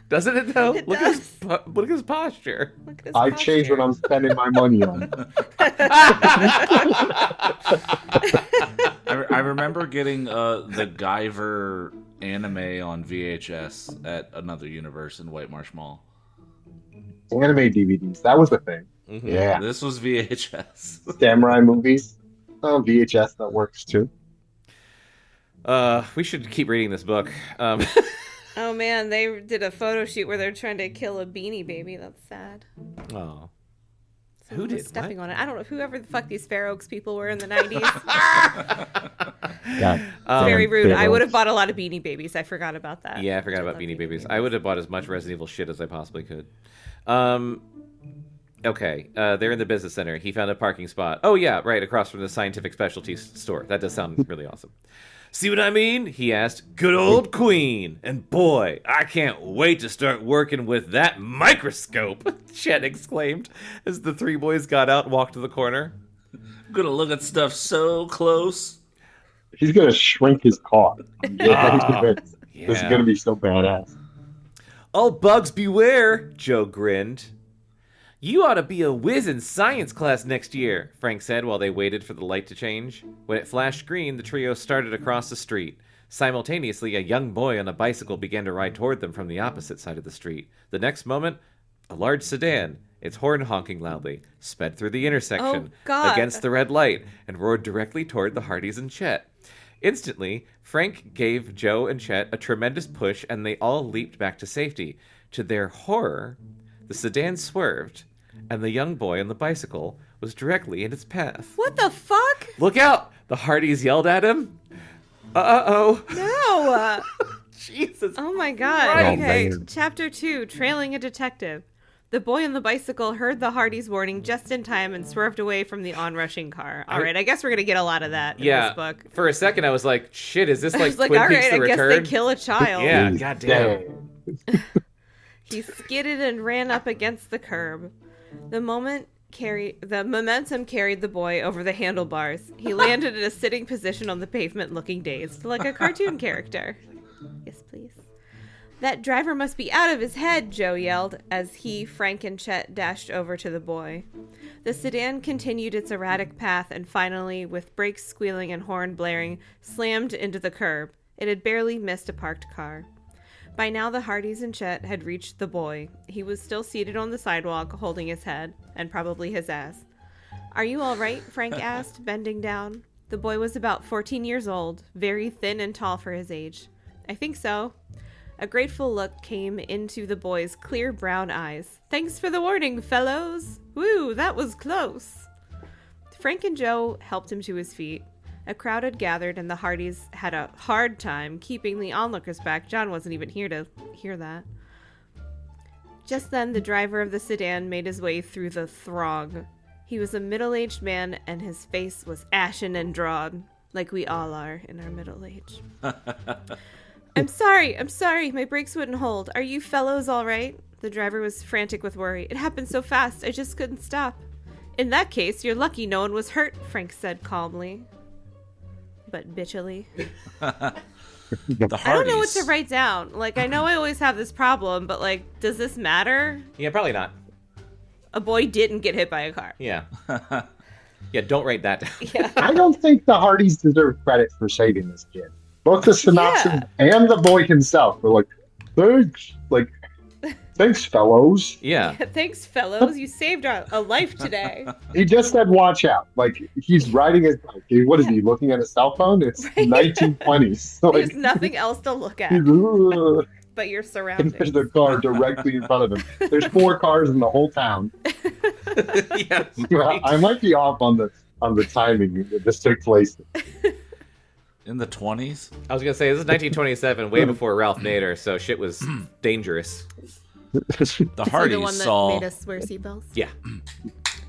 Doesn't it though? It look does. look at his posture. Look at his I change what posture. I'm spending my money on. I remember getting the Guyver anime on VHS at another universe in White Marsh Mall. Anime DVDs. That was the thing. Mhm. Yeah. This was VHS. Samurai movies. Oh, VHS, that works too. We should keep reading this book. Oh man, they did a photo shoot where they're trying to kill a Beanie Baby. That's sad. Oh. Someone Who was did? stepping What? on it? I don't know. Whoever the fuck these Fair Oaks people were in the 90s. Yeah. Very rude. Fair I would have Oaks. bought a lot of Beanie Babies. I forgot about that. Yeah, I forgot about love Beanie Babies. I would have bought as much Resident Evil shit as I possibly could. Okay, they're in the business center. He found a parking spot. Oh, yeah, right, across from the scientific specialties store. That does sound really awesome. See what I mean? He asked. Good old Queen. And boy, I can't wait to start working with that microscope, Chet exclaimed as the three boys got out and walked to the corner. I'm gonna look at stuff so close. He's going to shrink his car. I'm convinced. This is Yeah. going to be so badass. All bugs beware, Joe grinned. You ought to be a whiz in science class next year, Frank said while they waited for the light to change. When it flashed green, the trio started across the street. Simultaneously, a young boy on a bicycle began to ride toward them from the opposite side of the street. The next moment, a large sedan, its horn honking loudly, sped through the intersection Oh, God. against the red light and roared directly toward the Hardys and Chet. Instantly, Frank gave Joe and Chet a tremendous push and they all leaped back to safety. To their horror, the sedan swerved, and the young boy on the bicycle was directly in its path. What the fuck? Look out! The Hardys yelled at him. Uh-oh. No. Jesus. Oh my god. Right. Okay. Oh, man. Chapter 2, Trailing a Detective. The boy on the bicycle heard the Hardy's warning just in time and swerved away from the onrushing car. All right, I guess we're going to get a lot of that in Yeah. this book. For a second, I was like, shit, is this I like was like, Twin all Peaks right, The I guess Return? they kill a child. Yeah, He's goddamn. dead. He skidded and ran up against the curb. The momentum carried the boy over the handlebars. He landed in a sitting position on the pavement looking dazed, like a cartoon character. Yes, please. That driver must be out of his head, Joe yelled as he, Frank, and Chet dashed over to the boy. The sedan continued its erratic path and finally, with brakes squealing and horn blaring, slammed into the curb. It had barely missed a parked car. By now, the Hardys and Chet had reached the boy. He was still seated on the sidewalk, holding his head, and probably his ass. Are you all right? Frank asked, bending down. The boy was about 14 years old, very thin and tall for his age. I think so. A grateful look came into the boy's clear brown eyes. Thanks for the warning, fellows. Woo, that was close. Frank and Joe helped him to his feet. A crowd had gathered, and the Hardys had a hard time keeping the onlookers back. John wasn't even here to hear that. Just then, the driver of the sedan made his way through the throng. He was a middle-aged man, and his face was ashen and drawn, like we all are in our middle age. I'm sorry, my brakes wouldn't hold. Are you fellows all right? The driver was frantic with worry. It happened so fast, I just couldn't stop. In that case, you're lucky no one was hurt, Frank said calmly. But bitchily. The Hardys. I don't know what to write down. Like, I know I always have this problem, but, like, does this matter? Yeah, probably not. A boy didn't get hit by a car. Yeah. Yeah, don't write that down. Yeah. I don't think the Hardys deserve credit for saving this kid. Both the synopsis and the boy himself were like, thanks. Like, thanks, fellows. Yeah. Thanks, fellows. You saved a life today. He just said, watch out. Like, he's riding his bike. What is he, looking at a cell phone? It's Right. 1920s. So, There's like, nothing else to look at he's, but your and surroundings. there's a car directly in front of him. There's 4 cars in the whole town. Yeah. I might be off on the timing that this took place. In the 20s? I was going to say, this is 1927, way before Ralph Nader, so shit was dangerous. The The Hardys one that saw. made us wear seatbelts. Yeah.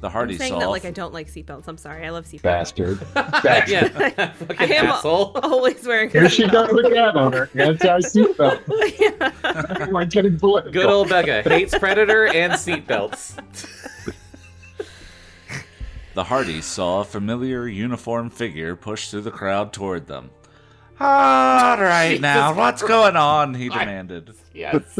The I'm Hardys saying saw. that like I don't like seatbelts. I'm sorry. I love seatbelts. Bastard. Bastard. Yeah. I Fucking am asshole. always wearing a Here she seatbelt. goes again on her anti-seatbelt. Am I getting political? Good old Bekah. Hates Predator and seatbelts. The Hardys saw a familiar uniformed figure push through the crowd toward them. All right now, what's going on? He demanded. Yes.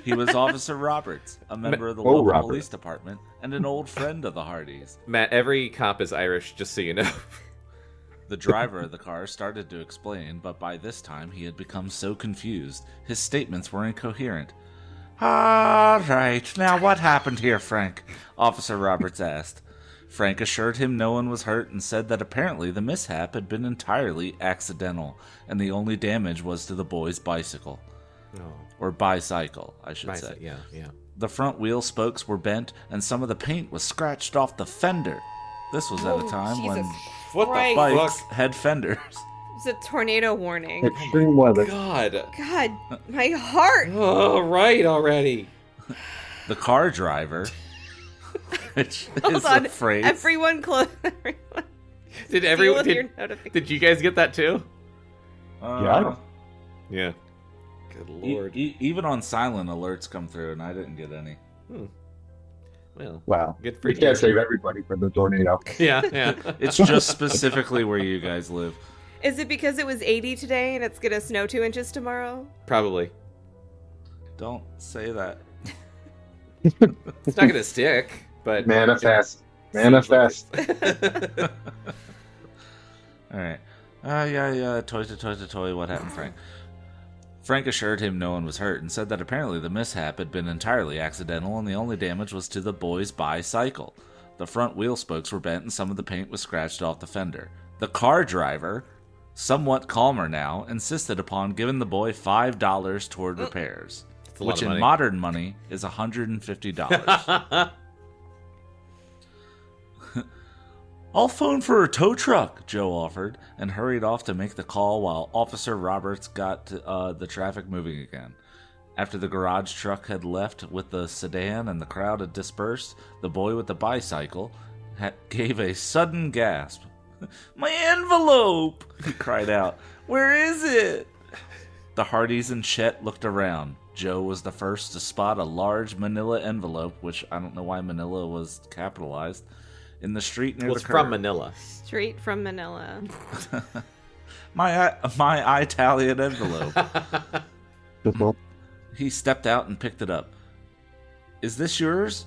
He was Officer Roberts, a member of the Oh, local Robert. police department and an old friend of the Hardys. Matt, every cop is Irish, just so you know. The driver of the car started to explain, but by this time he had become so confused, his statements were incoherent. All right, now what happened here, Frank? Officer Roberts asked. Frank assured him no one was hurt and said that apparently the mishap had been entirely accidental, and the only damage was to the boy's bicycle. Oh. Or bicycle, I should say. Yeah. The front wheel spokes were bent, and some of the paint was scratched off the fender. This was at a time when What the bikes fuck? had fenders. It's a tornado warning. Extreme weather. God. God, my heart. Oh, right already. The car driver, which Hold is on. a phrase. Everyone close. Everyone. Did Deal everyone with your did, notification. did you guys get that too? Yeah. Yeah. Good lord. Even on silent alerts come through, and I didn't get any. Well, Wow. good for We you. can't save everybody from the tornado. Yeah. It's just specifically where you guys live. Is it because it was 80 today and it's gonna snow 2 inches tomorrow? Probably. Don't say that. It's not gonna stick, but Manifest. All All right. Yeah. Toy. What happened, Frank? Frank assured him no one was hurt and said that apparently the mishap had been entirely accidental and the only damage was to the boy's bicycle. The front wheel spokes were bent and some of the paint was scratched off the fender. The car driver, somewhat calmer now, insisted upon giving the boy $5 toward repairs, a lot which of in money. modern money is $150. I'll phone for a tow truck, Joe offered, and hurried off to make the call while Officer Roberts got the traffic moving again. After the garage truck had left with the sedan and the crowd had dispersed, the boy with the bicycle gave a sudden gasp. My envelope! He cried out. Where is it? The Hardys and Chet looked around. Joe was the first to spot a large manila envelope, which I don't know why manila was capitalized, in the street near Well, the it's curb. from Manila. Straight from Manila. My Italian envelope. He stepped out and picked it up. Is this yours?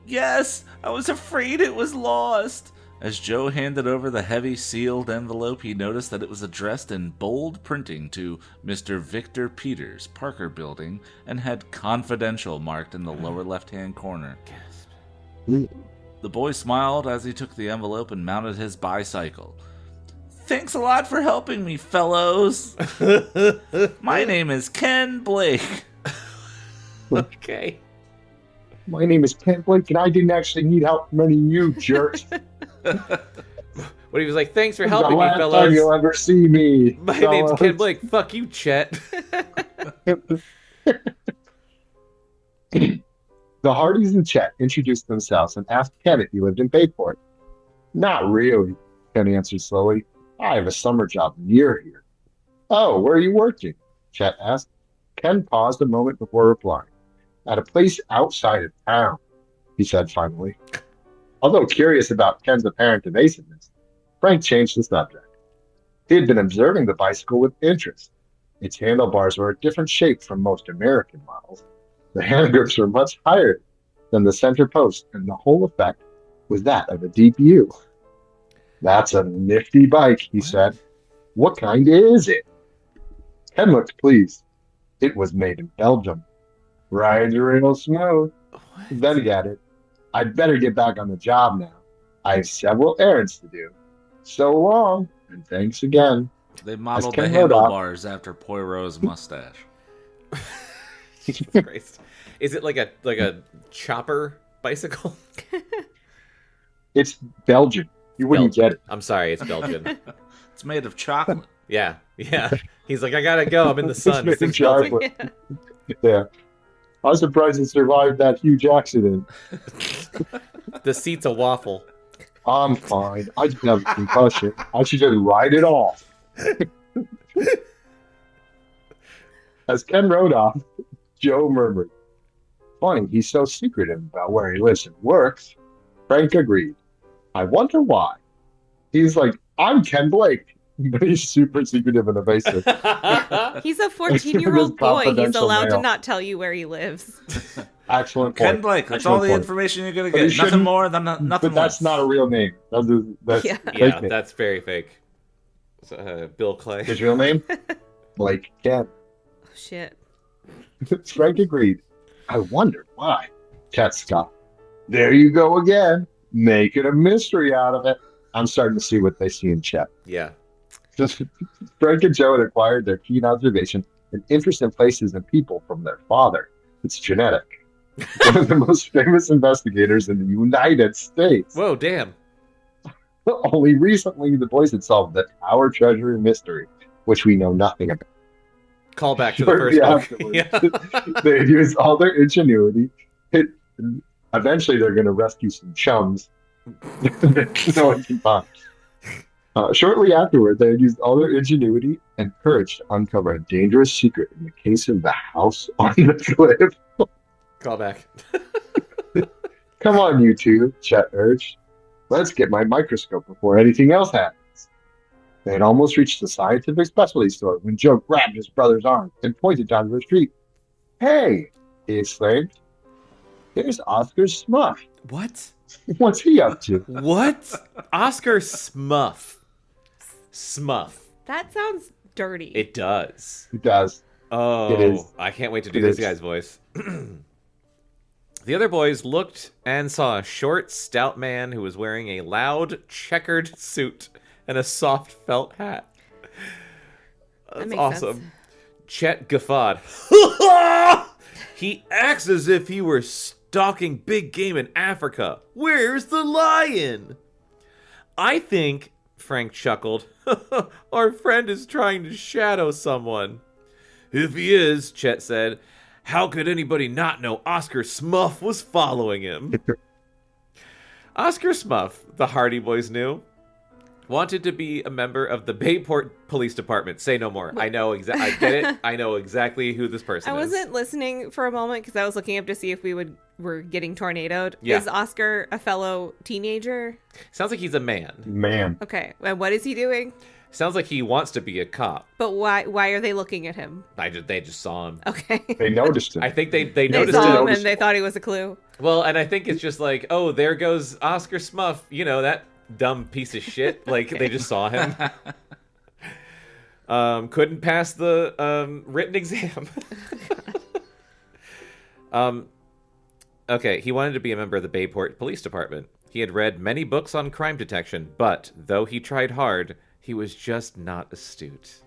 Yes, I was afraid it was lost. As Joe handed over the heavy sealed envelope, he noticed that it was addressed in bold printing to Mr. Victor Peters, Parker Building, and had confidential marked in the lower left-hand corner. The boy smiled as he took the envelope and mounted his bicycle. Thanks a lot for helping me, fellows. My name is Ken Blake. Okay. My name is Ken Blake, and I didn't actually need help from any of you jerks. When he was like, thanks for The helping me, last time fellas. you'll ever see me. My name's fellas. Ken Blake. Fuck you, Chet. The Hardys and Chet introduced themselves and asked Ken if he lived in Bayport. Not really, Ken answered slowly. I have a summer job near here. Oh, where are you working? Chet asked. Ken paused a moment before replying. At a place outside of town, he said finally. Although curious about Ken's apparent evasiveness, Frank changed the subject. He had been observing the bicycle with interest. Its handlebars were a different shape from most American models. The hand grips were much higher than the center post, and the whole effect was that of a deep U. That's a nifty bike, he said. What kind is it? Ken looked pleased. It was made in Belgium. Rides real smooth. Then he added, I'd better get back on the job now. I have several errands to do. So long, and thanks again. They modeled the Ken rode off- handlebars after Poirot's mustache. Jesus Christ. Is it like a chopper bicycle? It's Belgian. You wouldn't get it. I'm sorry, it's Belgian. It's made of chocolate. Yeah. He's like, I gotta go. I'm in the sun. It's This made thing's of melting. chocolate. Yeah. I was surprised it survived that huge accident. The seat's a waffle. I'm fine. I just have a concussion. I should just ride it off. As Ken rode off, Joe murmured, funny, he's so secretive about where he lives and works. Frank agreed. I wonder why. He's like, I'm Ken Blake. But he's super secretive and evasive. He's a 14-year-old boy. He's confidential allowed to mail. not tell you where he lives. Excellent Ken point. Blake, that's Excellent all the point. information you're going to But he get. Nothing shouldn't- more than nothing But that's less. not a real name. That's Yeah. fake Yeah, name. that's very fake. Bill Clay. His real name? Blake Chet. Oh, shit. Frank agreed. I wondered why. Chet scoffed. There you go again, making a mystery out of it. I'm starting to see what they see in Chet. Yeah. Just Frank and Joe had acquired their keen observation and interest in places and people from their father. It's genetic. One of the most famous investigators in the United States. Whoa, damn. Only recently, the boys had solved the Tower Treasury mystery, which we know nothing about. Call back to the first Shortly book. afterwards, they had used all their ingenuity. Eventually, they're going to rescue some chums. No one can find. Shortly afterward, they had used all their ingenuity and courage to uncover a dangerous secret in the case of the house on the cliff. Call back. Come on, you two, Chet urged. Let's get my microscope before anything else happens. They had almost reached the scientific specialty store when Joe grabbed his brother's arm and pointed down to the street. Hey, he exclaimed. There's Oscar Smuff. What? What's he up to? What? Oscar Smuff. Smuff. That sounds dirty. It does. He does. Oh, It is. I can't wait to do It this is. guy's voice. The other boys looked and saw a short, stout man who was wearing a loud, checkered suit and a soft felt hat. That's makes awesome. sense. Chet guffawed. He acts as if he were stalking big game in Africa. Where's the lion? I think, Frank chuckled, our friend is trying to shadow someone. If he is, Chet said, how could anybody not know Oscar Smuff was following him? Oscar Smuff, the Hardy Boys knew, wanted to be a member of the Bayport Police Department. Say no more. I know I get it. I know exactly who this person I is. wasn't listening for a moment because I was looking up to see if were getting tornadoed. Yeah. Is Oscar a fellow teenager? Sounds like he's a man. Man. Okay, and what is he doing? Sounds like he wants to be a cop. But why are they looking at him? They just saw him. Okay. They noticed him. I think they They noticed saw him it. and they thought he was a clue. Well, and I think it's just like, oh, there goes Oscar Smuff. You know, that dumb piece of shit. Like, they just saw him. Couldn't pass the written exam. Okay, he wanted to be a member of the Bayport Police Department. He had read many books on crime detection, but though he tried hard, he was just not astute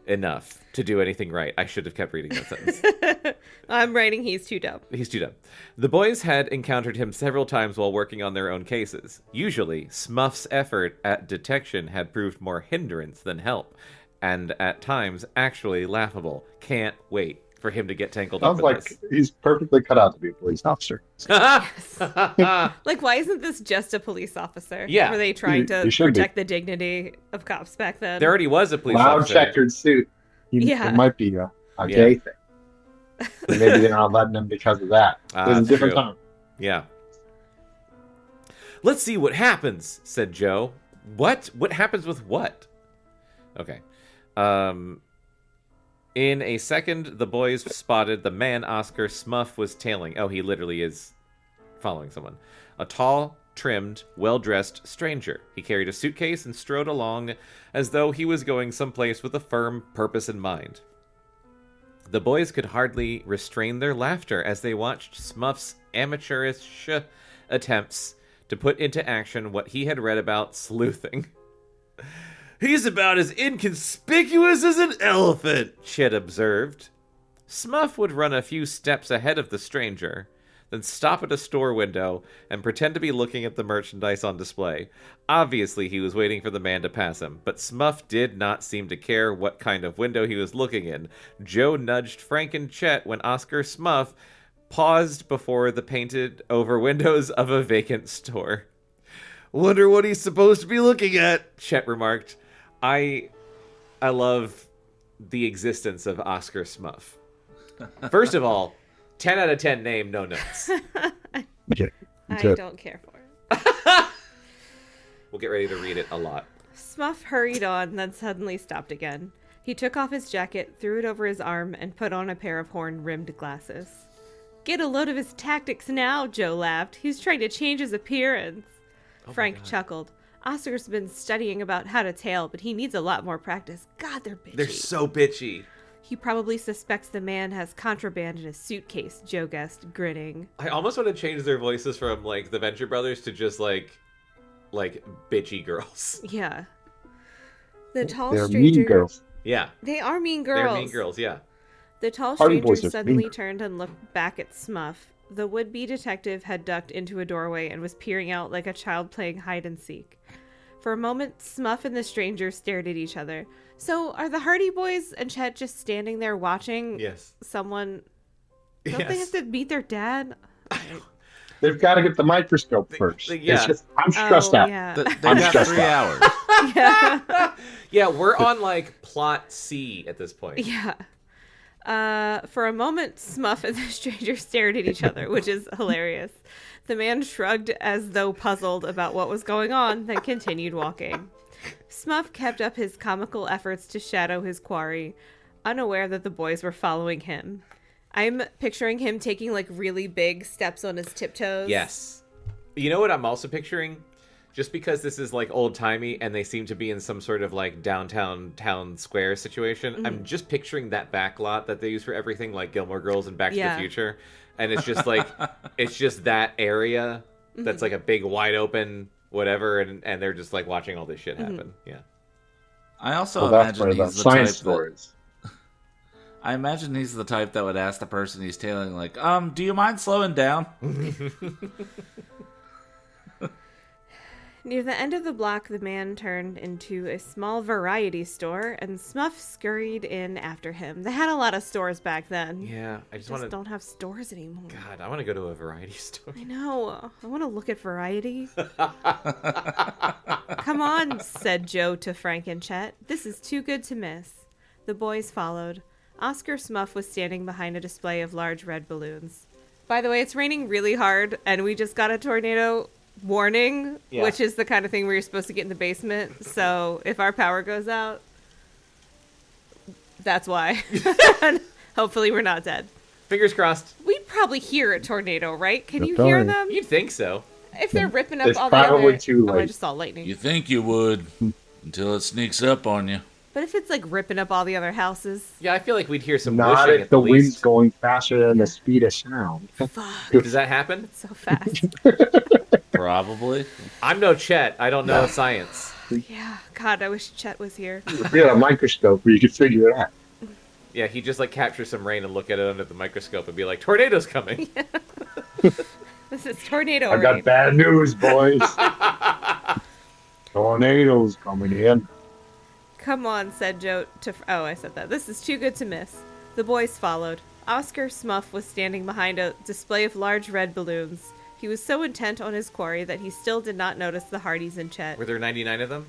enough to do anything right. I should have kept reading that sentence. I'm writing he's too dumb. He's too dumb. The boys had encountered him several times while working on their own cases. Usually, Smuff's effort at detection had proved more hindrance than help, and at times actually laughable. Can't wait for him to get tangled Sounds up like in he's perfectly cut out to be a police officer. this. Like, why isn't this just a police officer? Yeah. Were they trying to You should be. protect the dignity of cops back then? There already was a police Loud officer. checkered suit. Yeah. It might be a Yeah. gay thing. Maybe they're not letting him because of that. It was a That's different true. time. Yeah. Let's see what happens, said Joe. What? What happens with what? Okay. In a second, the boys spotted the man Oscar Smuff was tailing. Oh, he literally is following someone. A tall, trimmed, well-dressed stranger. He carried a suitcase and strode along as though he was going someplace with a firm purpose in mind. The boys could hardly restrain their laughter as they watched Smuff's amateurish attempts to put into action what he had read about sleuthing. He's about as inconspicuous as an elephant, Chet observed. Smuff would run a few steps ahead of the stranger, then stop at a store window and pretend to be looking at the merchandise on display. Obviously, he was waiting for the man to pass him, but Smuff did not seem to care what kind of window he was looking in. Joe nudged Frank and Chet when Oscar Smuff paused before the painted-over windows of a vacant store. Wonder what he's supposed to be looking at, Chet remarked. I love the existence of Oscar Smuff. First of all, 10 out of 10 name, no notes. Yeah. I Okay. don't care for it. We'll get ready to read it a lot. Smuff hurried on, then suddenly stopped again. He took off his jacket, threw it over his arm, and put on a pair of horn-rimmed glasses. Get a load of his tactics now, Joe laughed. He's trying to change his appearance. Frank chuckled. Oscar's been studying about how to tail, but he needs a lot more practice. God, they're bitchy. They're so bitchy. He probably suspects the man has contraband in his suitcase, Joe guessed, grinning. I almost want to change their voices from, like, the Venture Brothers to just, like bitchy girls. Yeah. The tall They're stranger... mean girls. Yeah. They are mean girls. They're mean girls, yeah. The tall Hardy stranger boys are suddenly mean. turned and looked back at Smuff. The would-be detective had ducked into a doorway and was peering out like a child playing hide-and-seek. For a moment, Smuff and the stranger stared at each other. So, are the Hardy Boys and Chet just standing there watching Yes. someone... Don't Yes. they have to meet their dad? They've got to get the microscope first. yeah. It's just, I'm stressed out. Yeah. They've I'm got stressed 3 hours. yeah. Yeah, we're on, like, plot C at this point. Yeah. For a moment, Smuff and the stranger stared at each other, which is hilarious. The man shrugged as though puzzled about what was going on, then continued walking. Smuff kept up his comical efforts to shadow his quarry, unaware that the boys were following him. I'm picturing him taking, like, really big steps on his tiptoes. Yes. You know what I'm also picturing? Just because this is, like, old-timey and they seem to be in some sort of, like, downtown town square situation, I'm just picturing that back lot that they use for everything, like Gilmore Girls and Back to the Future. And it's just, like, it's just that area that's, like, a big, wide-open whatever, and they're just, like, watching all this shit happen. Yeah. I also Well, that's imagine where the he's the type science that... store is. I imagine he's the type that would ask the person he's tailing, like, do you mind slowing down? Near the end of the block, the man turned into a small variety store, and Smuff scurried in after him. They had a lot of stores back then. Yeah, I just want to... don't have stores anymore. God, I want to go to a variety store. I know. I want to look at variety. Come on, said Joe to Frank and Chet. This is too good to miss. The boys followed. Oscar Smuff was standing behind a display of large red balloons. By the way, it's raining really hard, and we just got a tornado warning, which is the kind of thing where you're supposed to get in the basement. So if our power goes out, that's why. Hopefully we're not dead. Fingers crossed. We'd probably hear a tornado, right? Can you Don't hear worry. them? You'd think so. If they're ripping up It's all the other... probably too Oh, I late. just saw lightning. You think you would, until it sneaks up on you. But if it's like ripping up all the other houses... Yeah, I feel like we'd hear some Not whooshing if at the the wind's least. going faster than the speed of sound. Fuck, Does that happen? so fast. Probably. I'm no Chet. I don't know science. Yeah, God, I wish Chet was here. If you had a microscope where you could figure it out. Yeah, he'd just, like, capture some rain and look at it under the microscope and be like, tornado's coming. This is tornado I got rain. bad news, boys. Tornadoes coming in. Come on, said Joe to... Oh, I said that. This is too good to miss. The boys followed. Oscar Smuff was standing behind a display of large red balloons. He was so intent on his quarry that he still did not notice the Hardys and Chet. Were there 99 of them?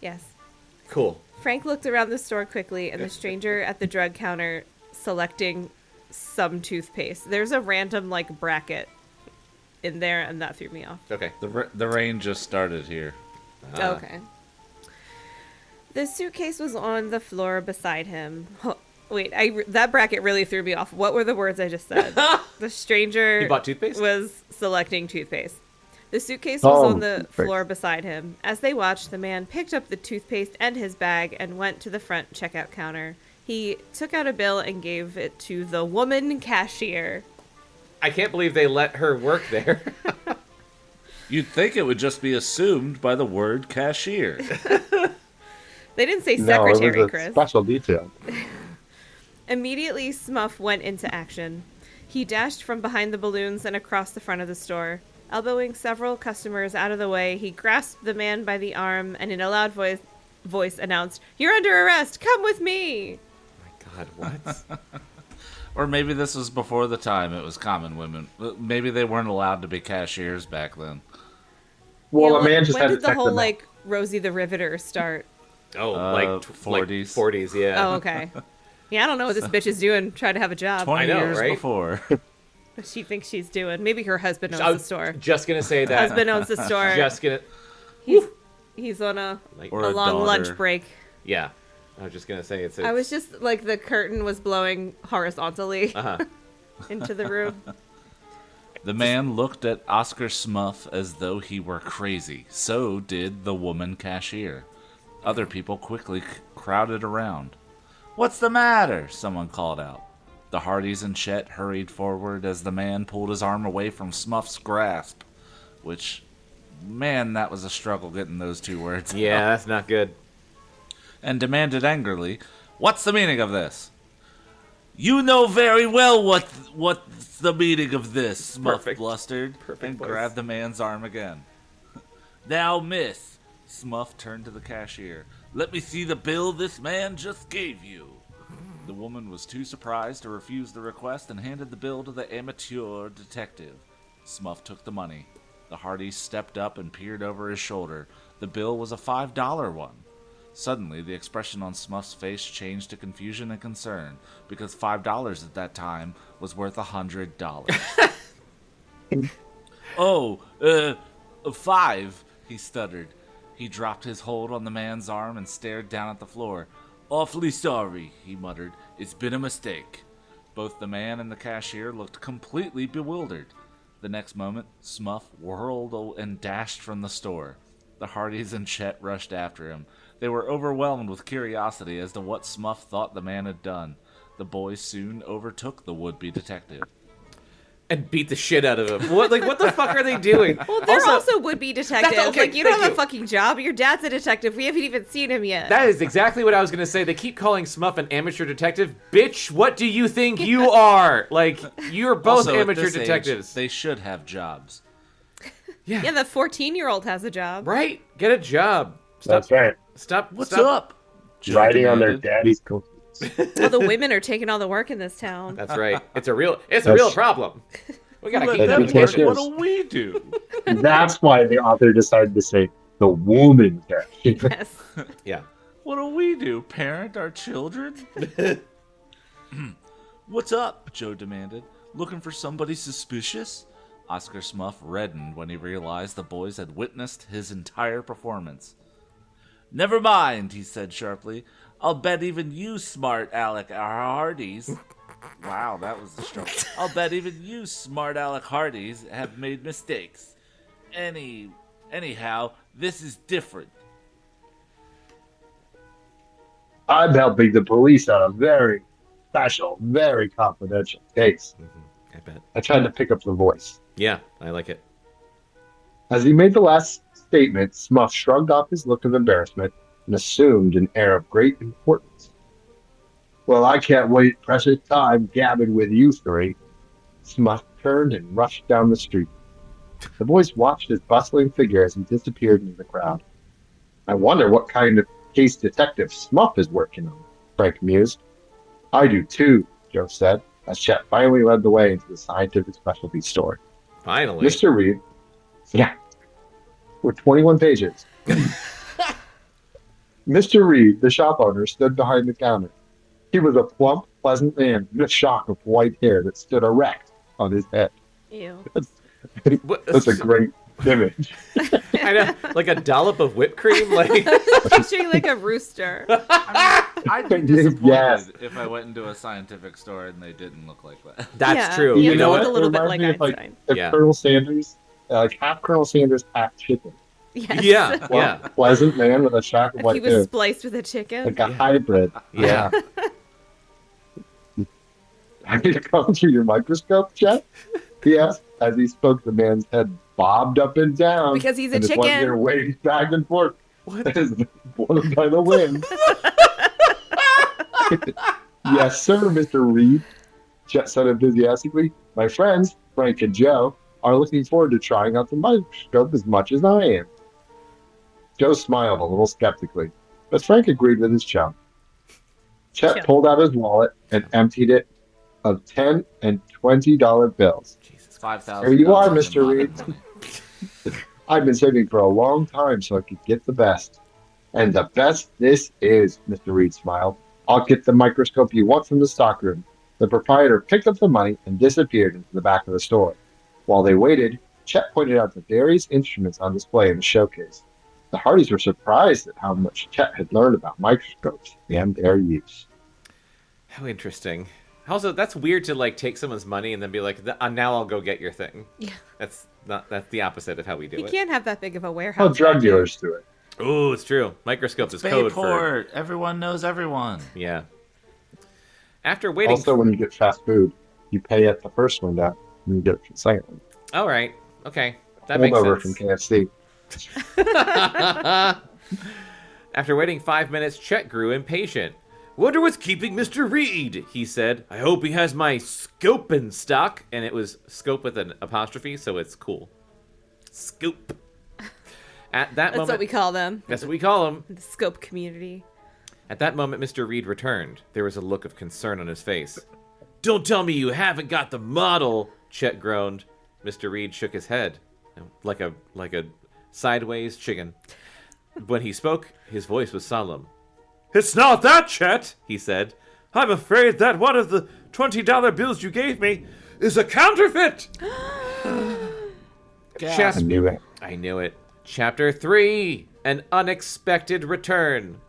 Yes. Cool. Frank looked around the store quickly, and the stranger at the drug counter selecting some toothpaste. There's a random, like, bracket in there, and that threw me off. Okay. The rain just started here. Okay. The suitcase was on the floor beside him. Wait, that bracket really threw me off. What were the words I just said? The stranger He bought toothpaste? was selecting toothpaste. The suitcase was on the toothpaste. floor beside him. As they watched, the man picked up the toothpaste and his bag and went to the front checkout counter. He took out a bill and gave it to the woman cashier. I can't believe they let her work there. You'd think it would just be assumed by the word cashier. They didn't say No, secretary, it was a Chris. special detail. Immediately, Smuff went into action. He dashed from behind the balloons and across the front of the store. Elbowing several customers out of the way, he grasped the man by the arm and in a loud voice announced, "You're under arrest! Come with me!" My God, what? Or maybe this was before the time it was common women. Maybe they weren't allowed to be cashiers back then. Well, Yeah, the man just when had to did the check whole, them out. like, Rosie the Riveter start? Oh, like 40s. 40s, yeah. Oh, okay. Yeah, I don't know what this bitch is doing, trying to have a job. 20 I know, years right? before. What she thinks she's doing. Maybe her husband owns I the was store. just gonna say that. Husband owns the store. Just gonna, He's on a like, Or a a long daughter. lunch break. yeah. I was just gonna say it's. I was just like the curtain was blowing horizontally Uh huh. into the room. The man looked at Oscar Smuff as though he were crazy. So did the woman cashier. Other people quickly crowded around. "What's the matter?" someone called out. The Hardys and Chet hurried forward as the man pulled his arm away from Smuff's grasp. Which, man, that was a struggle getting those two words out. Yeah, that's not good. And demanded angrily, "What's the meaning of this?" "You know very well what's the meaning of this," Smuff blustered, and voice. grabbed the man's arm again. "Now, miss," Smuff turned to the cashier, "let me see the bill this man just gave you." The woman was too surprised to refuse the request and handed the bill to the amateur detective. Smuff took the money. The Hardys stepped up and peered over his shoulder. The bill was a $5 one. Suddenly, the expression on Smuff's face changed to confusion and concern, because $5 at that time was worth $100. "Oh, 5, he stuttered. He dropped his hold on the man's arm and stared down at the floor. "Awfully sorry," he muttered. "It's been a mistake." Both the man and the cashier looked completely bewildered. The next moment, Smuff whirled and dashed from the store. The Hardys and Chet rushed after him. They were overwhelmed with curiosity as to what Smuff thought the man had done. The boys soon overtook the would-be detective. And beat the shit out of him. What the fuck are they doing? Well, they're also would-be detectives. okay, Like, you don't thank have you. a fucking job. Your dad's a detective. We haven't even seen him yet. That is exactly what I was going to say. They keep calling Smuff an amateur detective. Bitch, what do you think you are? Like, you're both Also, at amateur this age, detectives. they should have jobs. Yeah, the 14-year-old has a job. Right? Get a job. That's right. Stop. What's stop. up? Joe Riding on their demanded. daddy's cookies. Well, the women are taking all the work in this town. That's right. It's a real problem. We gotta keep Let them them That's work. working. what What do we do? That's why the author decided to say the woman cashier. Yes. Yeah. What do we do? Parent our children? What's up? Joe demanded. Looking for somebody suspicious? Oscar Smuff reddened when he realized the boys had witnessed his entire performance. Never mind, he said sharply. I'll bet even you smart Alec Hardys. Wow, that was a struggle. I'll bet even you smart Alec Hardys have made mistakes. Anyhow, this is different. I'm helping the police on a very special, very confidential case. I bet. I tried to pick up the voice. Yeah, I like it. As he made the last statement, Smuff shrugged off his look of embarrassment and assumed an air of great importance. Well, I can't wait precious time gabbing with you three. Smuff turned and rushed down the street. The boys watched his bustling figure as he disappeared into the crowd. I wonder what kind of case detective Smuff is working on, Frank mused. I do too, Joe said, as Chet finally led the way into the scientific specialty store. Finally. Mr. Reed, yeah, we're 21 pages. Mr. Reed, the shop owner, stood behind the counter. He was a plump, pleasant man with a shock of white hair that stood erect on his head. Ew. That's a great image. I know, like a dollop of whipped cream. Like, Picturing like a rooster. I'd be disappointed Yes. if I went into a scientific store and they didn't look like that. that's Yeah. true. You You know look what? a little bit Reminds like me of, Einstein. if Yeah. Colonel Sanders, like half Colonel Sanders, half chicken. Yes. Yeah, Well, yeah, pleasant man with a shock of He white was hair. spliced with a chicken. Like a hybrid. yeah. I need to come through your microscope, Chet? He asked as he spoke. The man's head bobbed up and down. Because he's a and his white chicken. hair waved back and forth. What? As blown by the wind. Yes, sir, Mr. Reed, Chet said enthusiastically. My friends, Frank and Joe, are looking forward to trying out the microscope as much as I am. Joe smiled a little skeptically, but Frank agreed with his chum. Chet Chum. pulled out his wallet and emptied it of $10 and $20 bills. Jesus. 5,000. Here you are, Mr. Reed. I've been saving for a long time so I could get the best. And the best this is, Mr. Reed smiled. I'll get the microscope you want from the stockroom. The proprietor picked up the money and disappeared into the back of the store. While they waited, Chet pointed out the various instruments on display in the showcase. The Hardys were surprised at how much Chet had learned about microscopes and their use. How interesting. Also, that's weird to like take someone's money and then be like, now I'll go get your thing. Yeah. That's the opposite of how we do You it. can't have that big of a warehouse. How drug dealers do it. Oh, it's true. Microscope is code for... Bayport. Everyone knows everyone. Yeah. After waiting... Also, when you get fast food, you pay at the first window and you get it for the second one. All right. Okay. That makes Holdover sense. from KFC. After waiting 5 minutes, Chet grew impatient. Wonder what's keeping Mr. Reed, he said. I hope he has my scope in stock. And it was scope with an apostrophe, so it's cool. Scoop. At that That's moment... what we call them. That's what we call him. The scope community. At that moment, Mr. Reed returned. There was a look of concern on his face. Don't tell me you haven't got the model, Chet groaned. Mr. Reed shook his head, like a sideways chicken. When he spoke, his voice was solemn. It's not that, Chet, he said. I'm afraid that one of the $20 bills you gave me is a counterfeit. I knew it. I knew it. Chapter 3, An Unexpected Return.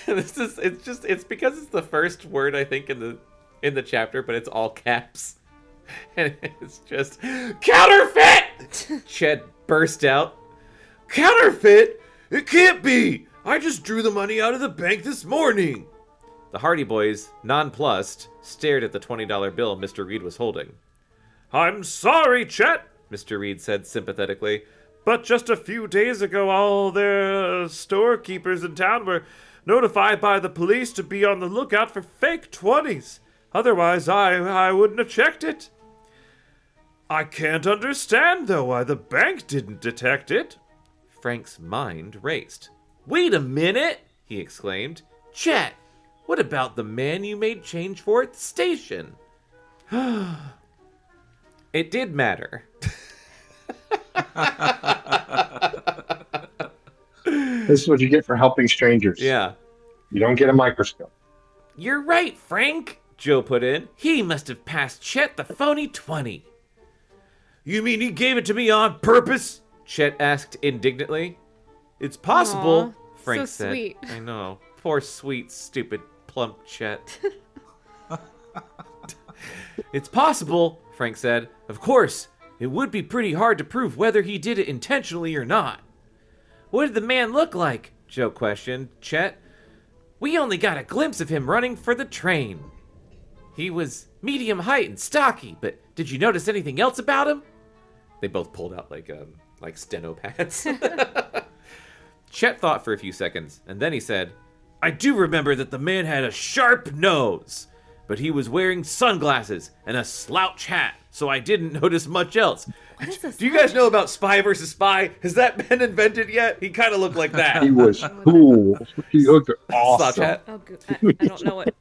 It's because it's the first word I think in the chapter, but it's all caps. And it's just counterfeit! Chet burst out. Counterfeit? It can't be! I just drew the money out of the bank this morning. The Hardy Boys, nonplussed, stared at the $20 bill Mr. Reed was holding. I'm sorry, Chet, Mr. Reed said sympathetically, but just a few days ago all their storekeepers in town were notified by the police to be on the lookout for fake 20s. Otherwise, I wouldn't have checked it. I can't understand, though, why the bank didn't detect it. Frank's mind raced. Wait a minute, he exclaimed. Chet, what about the man you made change for at the station? It did matter. This is what you get for helping strangers. Yeah. You don't get a microscope. You're right, Frank, Joe put in. He must have passed Chet the phony 20. You mean he gave it to me on purpose? Chet asked indignantly. It's possible, Aw, Frank so said. sweet. I know. Poor, sweet, stupid, plump Chet. It's possible, Frank said. Of course, it would be pretty hard to prove whether he did it intentionally or not. What did the man look like? Joe questioned Chet. We only got a glimpse of him running for the train. He was medium height and stocky, but did you notice anything else about him? They both pulled out like steno pads. Chet thought for a few seconds, and then he said, I do remember that the man had a sharp nose, but he was wearing sunglasses and a slouch hat, so I didn't notice much else. What is this? Do you guys know about Spy versus Spy? Has that been invented yet? He kind of looked like that. He was cool. He looked awesome. Slouch hat. Oh,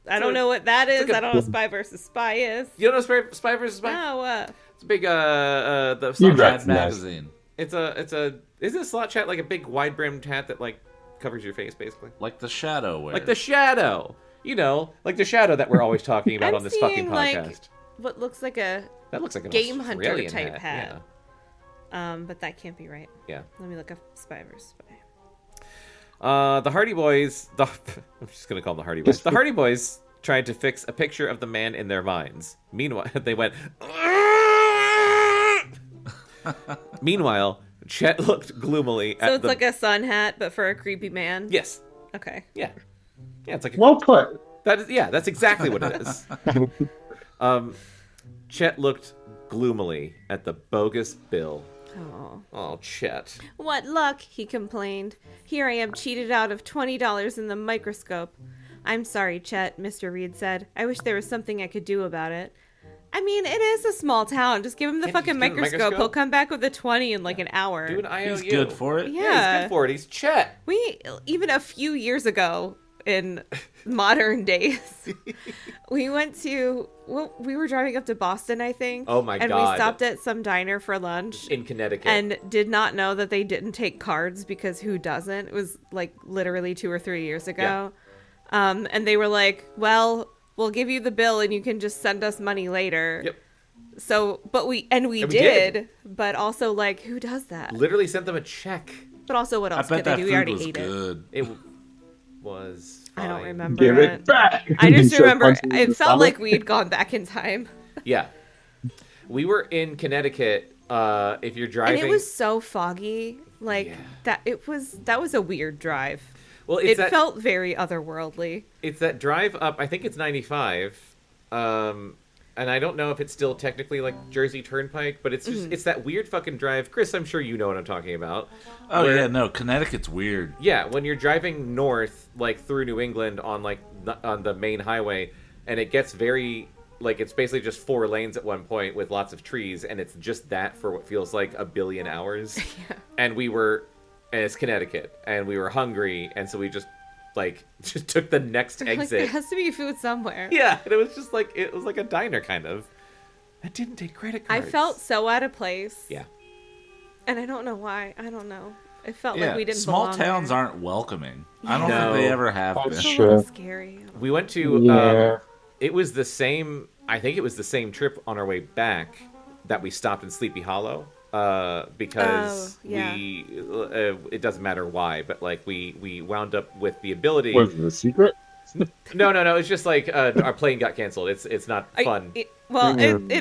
I don't know what that is. I don't know what Spy versus Spy is. You don't know Spy versus Spy? No, It's a big the You slouch got hat. Mad magazine. Isn't a slouch hat like a big wide brimmed hat that like covers your face basically? Like the Shadow wears. Like the Shadow. You know, like the Shadow that we're always talking about I'm on this fucking seeing, podcast. like, what looks like a That looks like an game hunter Australian type hat. But that can't be right. Yeah. Let me look up Spy vs. Spy. The Hardy Boys. I'm just gonna call them the Hardy Boys. The Hardy Boys tried to fix a picture of the man in their minds. Meanwhile, they went. Meanwhile, Chet looked gloomily at So it's like a sun hat, but for a creepy man. Yes. Okay. Yeah. Yeah. It's like a... Well put. That is, yeah, that's exactly what it is. Chet looked gloomily at the bogus bill. Oh. Oh, Chet. What luck, he complained. Here I am cheated out of $20 in the microscope. I'm sorry, Chet, Mr. Reed said. I wish there was something I could do about it. I mean, it is a small town. Just give him the Can't you fucking just give him a microscope. microscope? He'll come back with a 20 in like an hour. Do an IOU. He's good for it. Yeah. Yeah, he's good for it. He's Chet. We, even a few years ago in modern days, we went to, well, we were driving up to Boston, I think. Oh my and God. And we stopped at some diner for lunch. In Connecticut. And did not know that they didn't take cards because who doesn't? It was like literally 2 or 3 years ago. And they were like, well, we'll give you the bill and you can just send us money later. Yep. So, but we did. did, but also like, who does that? Literally sent them a check. But also what I else bet could they that do? food We already was ate good. It was I don't fine. remember Give it back. I just So remember punches in it the felt stomach. like we'd gone back in time. Yeah. We were in Connecticut. If you're driving... And it was so foggy. Like, Yeah. that was a weird drive. Well, It felt very otherworldly. It's that drive up, I think it's 95. And I don't know if it's still technically like Jersey Turnpike, but it's just it's that weird fucking drive. Chris, I'm sure you know what I'm talking about. Oh yeah, no, Connecticut's weird. Yeah, when you're driving north, like through New England on like on the main highway, and it gets very like it's basically just 4 lanes at one point with lots of trees, and it's just that for what feels like a billion hours. And it's Connecticut, and we were hungry, and so we just took the next exit. Like, there has to be food somewhere. Yeah, and it was like a diner kind of. It didn't take credit I cards. felt so out of place. Yeah. And I don't know why. I don't know. It felt Yeah, like we didn't small belong towns there. aren't welcoming. I don't No. think they ever have That's been. It's a little Sure. scary. We went to Yeah. it was the same I think it was the same trip on our way back that we stopped in Sleepy Hollow because it doesn't matter why, but like we wound up with the ability. Was it a secret? No, it's just like our plane got canceled. It's not fun. It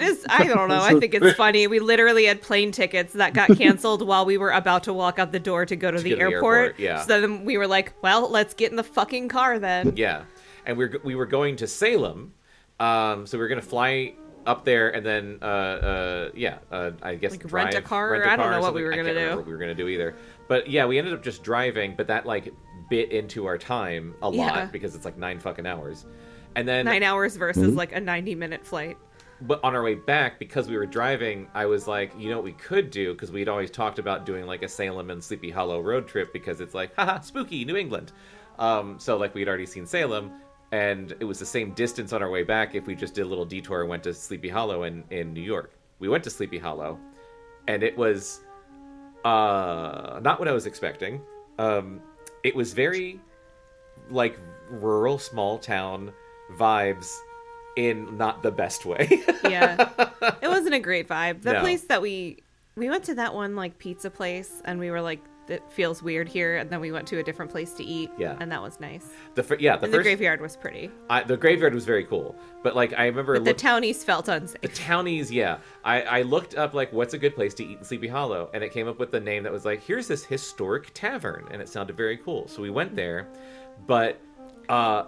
is. I don't know. I think it's funny. We literally had plane tickets that got canceled while we were about to walk out the door to go to the airport. Yeah. So then we were like, well, let's get in the fucking car then. Yeah, and we were going to Salem, so we were gonna fly up there and then I guess Like rent a car? rent a I don't car know or what we something. were I gonna can't remember do. what we were gonna do either. But yeah, we ended up just driving, but that like bit into our time a Yeah. lot because it's like 9 fucking hours. And then 9 hours versus like a 90-minute flight. but on our way back, because we were driving, I was like, you know what we could do? Because we'd always talked about doing like a Salem and Sleepy Hollow road trip because it's like, haha, spooky, New England. So like we'd already seen Salem, and it was the same distance on our way back if we just did a little detour and went to Sleepy Hollow in New York. We went to Sleepy Hollow, and it was not what I was expecting. It was very like rural small town vibes in not the best way. Yeah. It wasn't a great vibe. The No. place that we went to that one like pizza place and we were like, it feels weird here, and then we went to a different place to eat. Yeah. And that was nice. The And the graveyard was pretty. the graveyard was very cool, but like I remember But the townies felt unsafe. the townies, yeah. I looked up like what's a good place to eat in Sleepy Hollow, and it came up with the name that was like, here's this historic tavern, and it sounded very cool. So we went there, but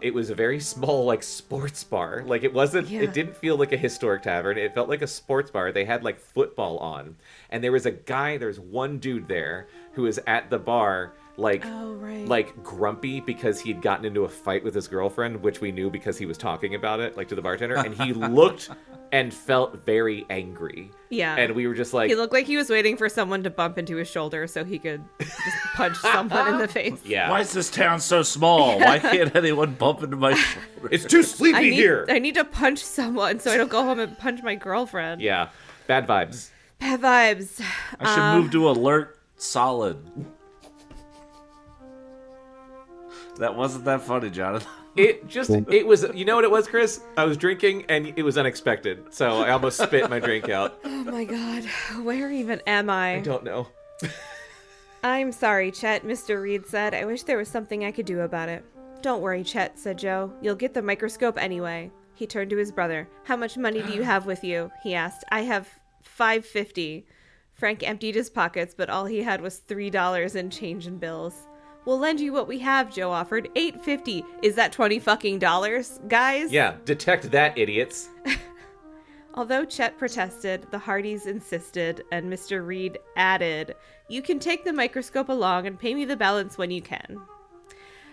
it was a very small like sports bar. Like it wasn't. Yeah. It didn't feel like a historic tavern. It felt like a sports bar. They had like football on, and there was a guy. There's one dude there who was at the bar. Like, Oh, right. like grumpy because he'd gotten into a fight with his girlfriend, which we knew because he was talking about it, like to the bartender, and he looked and felt very angry. Yeah. And we were just like, He looked like he was waiting for someone to bump into his shoulder so he could just punch someone in the face. yeah, Why is this town so small? Why can't anyone bump into my shoulder? it's too sleepy here. I need to punch someone so I don't go home and punch my girlfriend. Yeah, bad vibes. Bad vibes. I should move to alert solid. That wasn't that funny, Jonathan. It was, you know what it was, Chris? I was drinking and it was unexpected, so I almost spit my drink out. Oh my god. Where even am I? I don't know. I'm sorry, Chet, Mr. Reed said. I wish there was something I could do about it. Don't worry, Chet, said Joe. You'll get the microscope anyway. He turned to his brother. How much money do you have with you? He asked. I have $5.50. Frank emptied his pockets, but all he had was $3 in change and bills. We'll lend you what we have, Joe offered. $8.50. Is that $20 fucking dollars, guys? Yeah, detect that, idiots. Although Chet protested, the Hardys insisted, and Mr. Reed added, You can take the microscope along and pay me the balance when you can.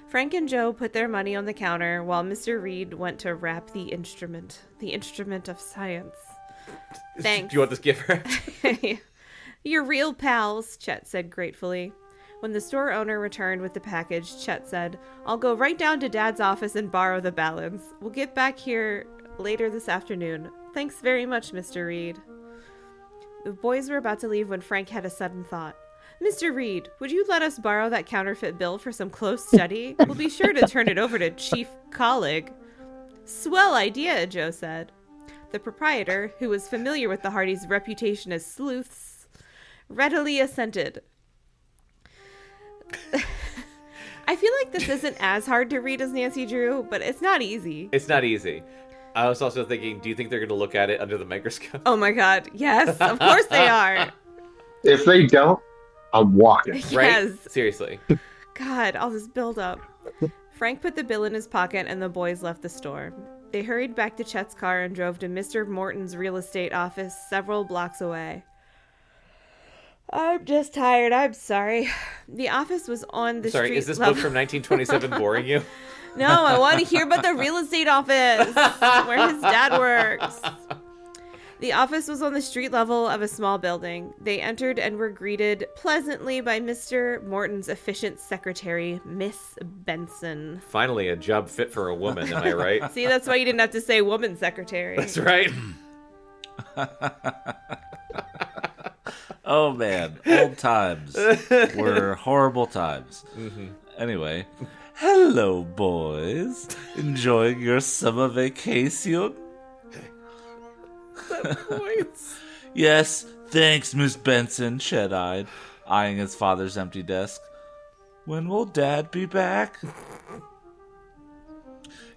Frank and Joe put their money on the counter while Mr. Reed went to wrap the instrument of science. Thanks. Do you want this gift wrap? You're real pals, Chet said gratefully. When the store owner returned with the package, Chet said, I'll go right down to Dad's office and borrow the balance. We'll get back here later this afternoon. Thanks very much, Mr. Reed. The boys were about to leave when Frank had a sudden thought. Mr. Reed, would you let us borrow that counterfeit bill for some close study? We'll be sure to turn it over to Chief Colleague. Swell idea, Joe said. The proprietor, who was familiar with the Hardys' reputation as sleuths, readily assented. I feel like this isn't as hard to read as Nancy Drew, but it's not easy. It's not easy. I was also thinking, do you think they're going to look at it under the microscope? Oh my god, yes, of course they are. If they don't, I'm walking. Yes. Right? Seriously. God, all this build-up. Frank put the bill in his pocket and the boys left the store. They hurried back to Chet's car and drove to Mr. Morton's real estate office several blocks away. I'm just tired, I'm sorry. The office was on the Sorry, street is this level. book from 1927 boring you? No, I want to hear about the real estate office where his dad works. The office was on the street level of a small building. They entered and were greeted pleasantly by Mr. Morton's efficient secretary, Miss Benson. Finally, a job fit for a woman, am I right? See, that's why you didn't have to say woman secretary. That's right. Oh man, old times were horrible times. Mm-hmm. Anyway, hello boys. Enjoying your summer vacation? Yes, thanks, Miss Benson, Chet eyed, eyeing his father's empty desk. When will Dad be back?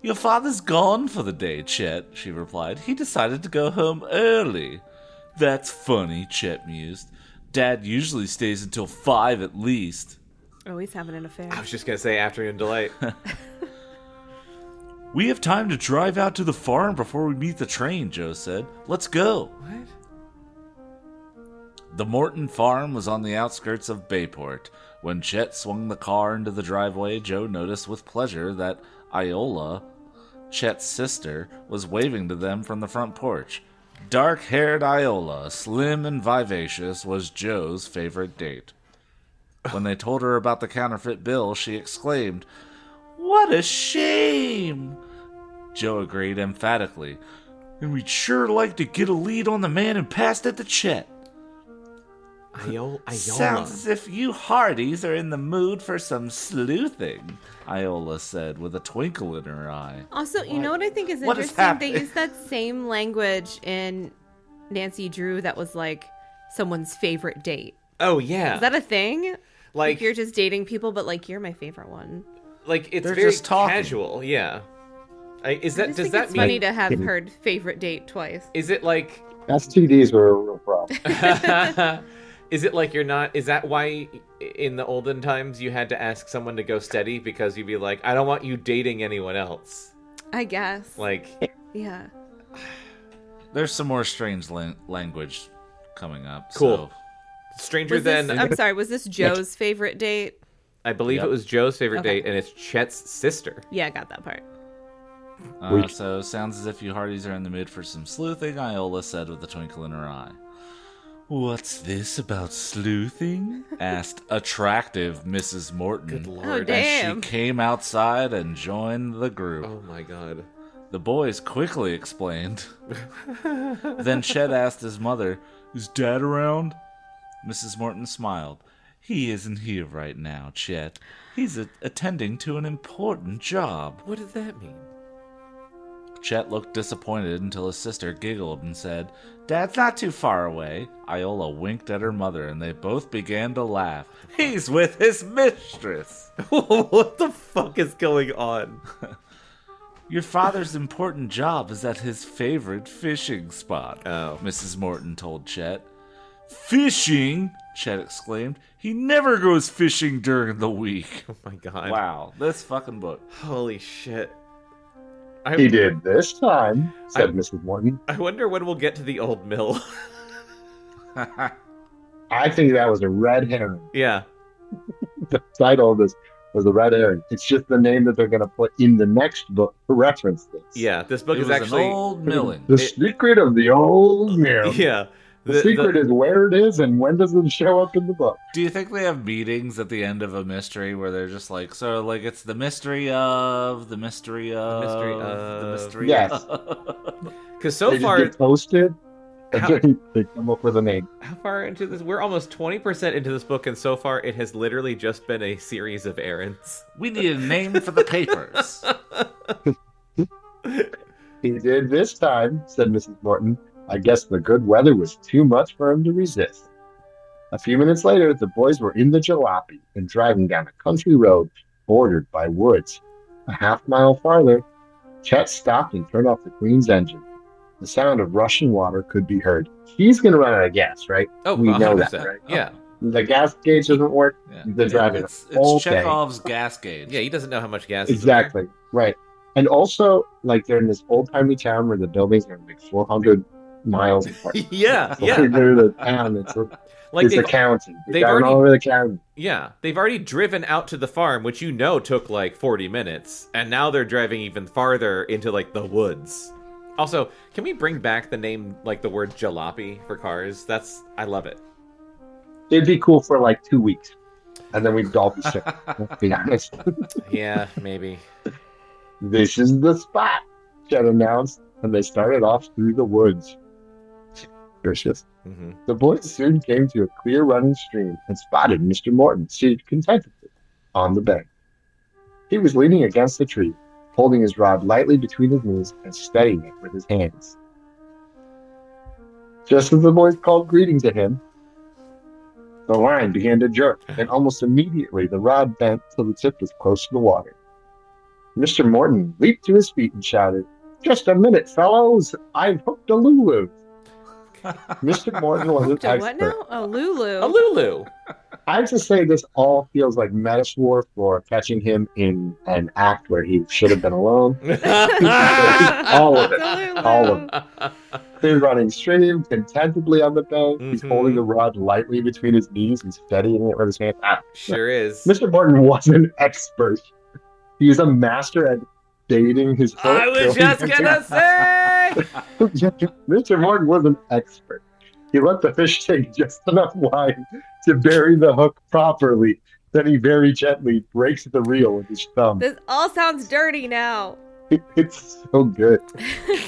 Your father's gone for the day, Chet, she replied. He decided to go home early. That's funny, Chet mused. Dad usually stays until 5 at least. Oh, he's having an affair. I was just going to say afternoon delight. We have time to drive out to the farm before we meet the train, Joe said. Let's go. What? The Morton farm was on the outskirts of Bayport. When Chet swung the car into the driveway, Joe noticed with pleasure that Iola, Chet's sister, was waving to them from the front porch. Dark-haired Iola, slim and vivacious, was Joe's favorite date. When they told her about the counterfeit bill, she exclaimed, "What a shame!" Joe agreed emphatically. And we'd sure like to get a lead on the man who passed it to Chet. Iola. Sounds as if you Hardys are in the mood for some sleuthing, Iola said with a twinkle in her eye. Also, you know what I think is What is interesting? happening? They used that same language in Nancy Drew that was like someone's favorite date. Oh, yeah. Is that a thing? like, You're just dating people, but like you're my favorite one. like it's They're very just talking. casual, yeah. Is I that just does think that it's mean funny to have heard favorite date twice. is it like STDs were a real problem. is it like you're not is that why in the olden times you had to ask someone to go steady because you'd be like, I don't want you dating anyone else? I guess. Like, Yeah. There's some more strange language coming up. Cool. So. stranger Was this, than I'm sorry, was this Joe's favorite date? I believe Yep. it was Joe's favorite Okay. date, and it's Chet's sister. Yeah, I got that part. So sounds as if you Hardys are in the mood for some sleuthing, Iola said with a twinkle in her eye. What's this about sleuthing? Asked attractive Mrs. Morton. Good lord. Oh, damn. As she came outside and joined the group. Oh my god. The boys quickly explained. Then Chet asked his mother, Is Dad around? Mrs. Morton smiled. He isn't here right now, Chet. He's attending to an important job. What does that mean? Chet looked disappointed until his sister giggled and said, Dad's not too far away. Iola winked at her mother and they both began to laugh. He's with his mistress. What the fuck is going on? Your father's important job is at his favorite fishing spot, Oh. Mrs. Morton told Chet. Fishing? Chet exclaimed. He never goes fishing during the week. Oh my god. Wow, this fucking book. Holy shit. He did this time, said I- Mrs. Morton. I wonder when we'll get to the old mill. I think that was a red herring. Yeah. The title of this was a red herring. It's just the name that they're going to put in the next book to reference this. Yeah. This book It is was actually. an old milling. The secret of the old mill. Yeah. The secret is where it is and when does it show up in the book. Do you think they have meetings at the end of a mystery where they're just like, so like it's the mystery of, the mystery of, the mystery Yes. of. Because so They just far, get posted and How- then they come up with a name. how far into this? We're almost 20% into this book, and so far it has literally just been a series of errands. We need a name for the papers. He did this time, said Mrs. Morton. I guess the good weather was too much for him to resist. A few minutes later, the boys were in the jalopy and driving down a country road bordered by woods. A half-mile farther, Chet stopped and turned off the Queen's engine. The sound of rushing water could be heard. He's going to run out of gas, right? Oh, we know that, 100%. right? Yeah. The gas gauge doesn't work. Yeah. They're driving It's a whole Chekhov's gas gauge. Yeah, he doesn't know how much gas is in Exactly, right. And also, like, they're in this old-timey town where the buildings are like 400 miles apart. there. Yeah, So yeah. they're the town. It's Like the county. they've They've already- all over the county. Yeah, they've already driven out to the farm, which you know took like 40 minutes, and now they're driving even farther into like the woods. Also, can we bring back the name, like the word jalopy for cars? I love it. It'd be cool for like 2 weeks. And then we'd all be sick. Let's be honest. Yeah, maybe. This is the spot, Chet announced, and they started off through the woods. Vicious. Hmm. The boys soon came to a clear running stream and spotted Mr. Morton seated contentedly on the bank. He was leaning against a tree, holding his rod lightly between his knees and steadying it with his hands. Just as the boys called greeting to him, the line began to jerk, and almost immediately the rod bent till the tip was close to the water. Mr. Morton leaped to his feet and shouted, "Just a minute, fellows! I've hooked a Lulu!" Mr. Morton was an To what expert. now? Oh, Lulu. A Lulu. I have to say this all feels like metaphor for catching him in an act where he should have been alone. All of it. Lulu. All of it. Clear running stream, contentedly on the bank. He's Mhm. holding the rod lightly between his knees and steadying it with his hand. Sure is. Mr. Morton was an expert. He is a master at baiting his hook. I was just gonna say. Mr. Morton was an expert. He let the fish take just enough line to bury the hook properly. Then he very gently breaks the reel with his thumb. This all sounds dirty now. It's so good.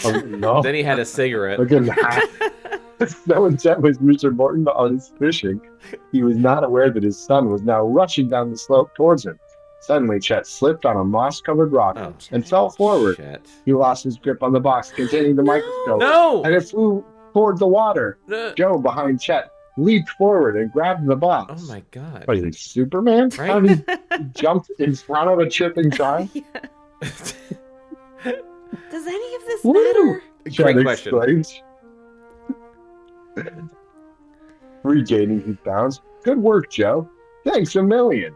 Oh, no. Then he had a cigarette. Look at that. So intent was Mr. Morton on his fishing, he was not aware that his son was now rushing down the slope towards him. Suddenly, Chet slipped on a moss-covered rock Oh, and fell forward. shit. He lost his grip on the box containing the microscope, No. and it flew toward the water. No. Joe, behind Chet, leaped forward and grabbed the box. Oh my god. What is he, Superman? Right. How did he jump in front of a chipping child? Does any of this Woo! matter? Chet Great question. exclaimed. Regaining his balance. Good work, Joe. Thanks a million.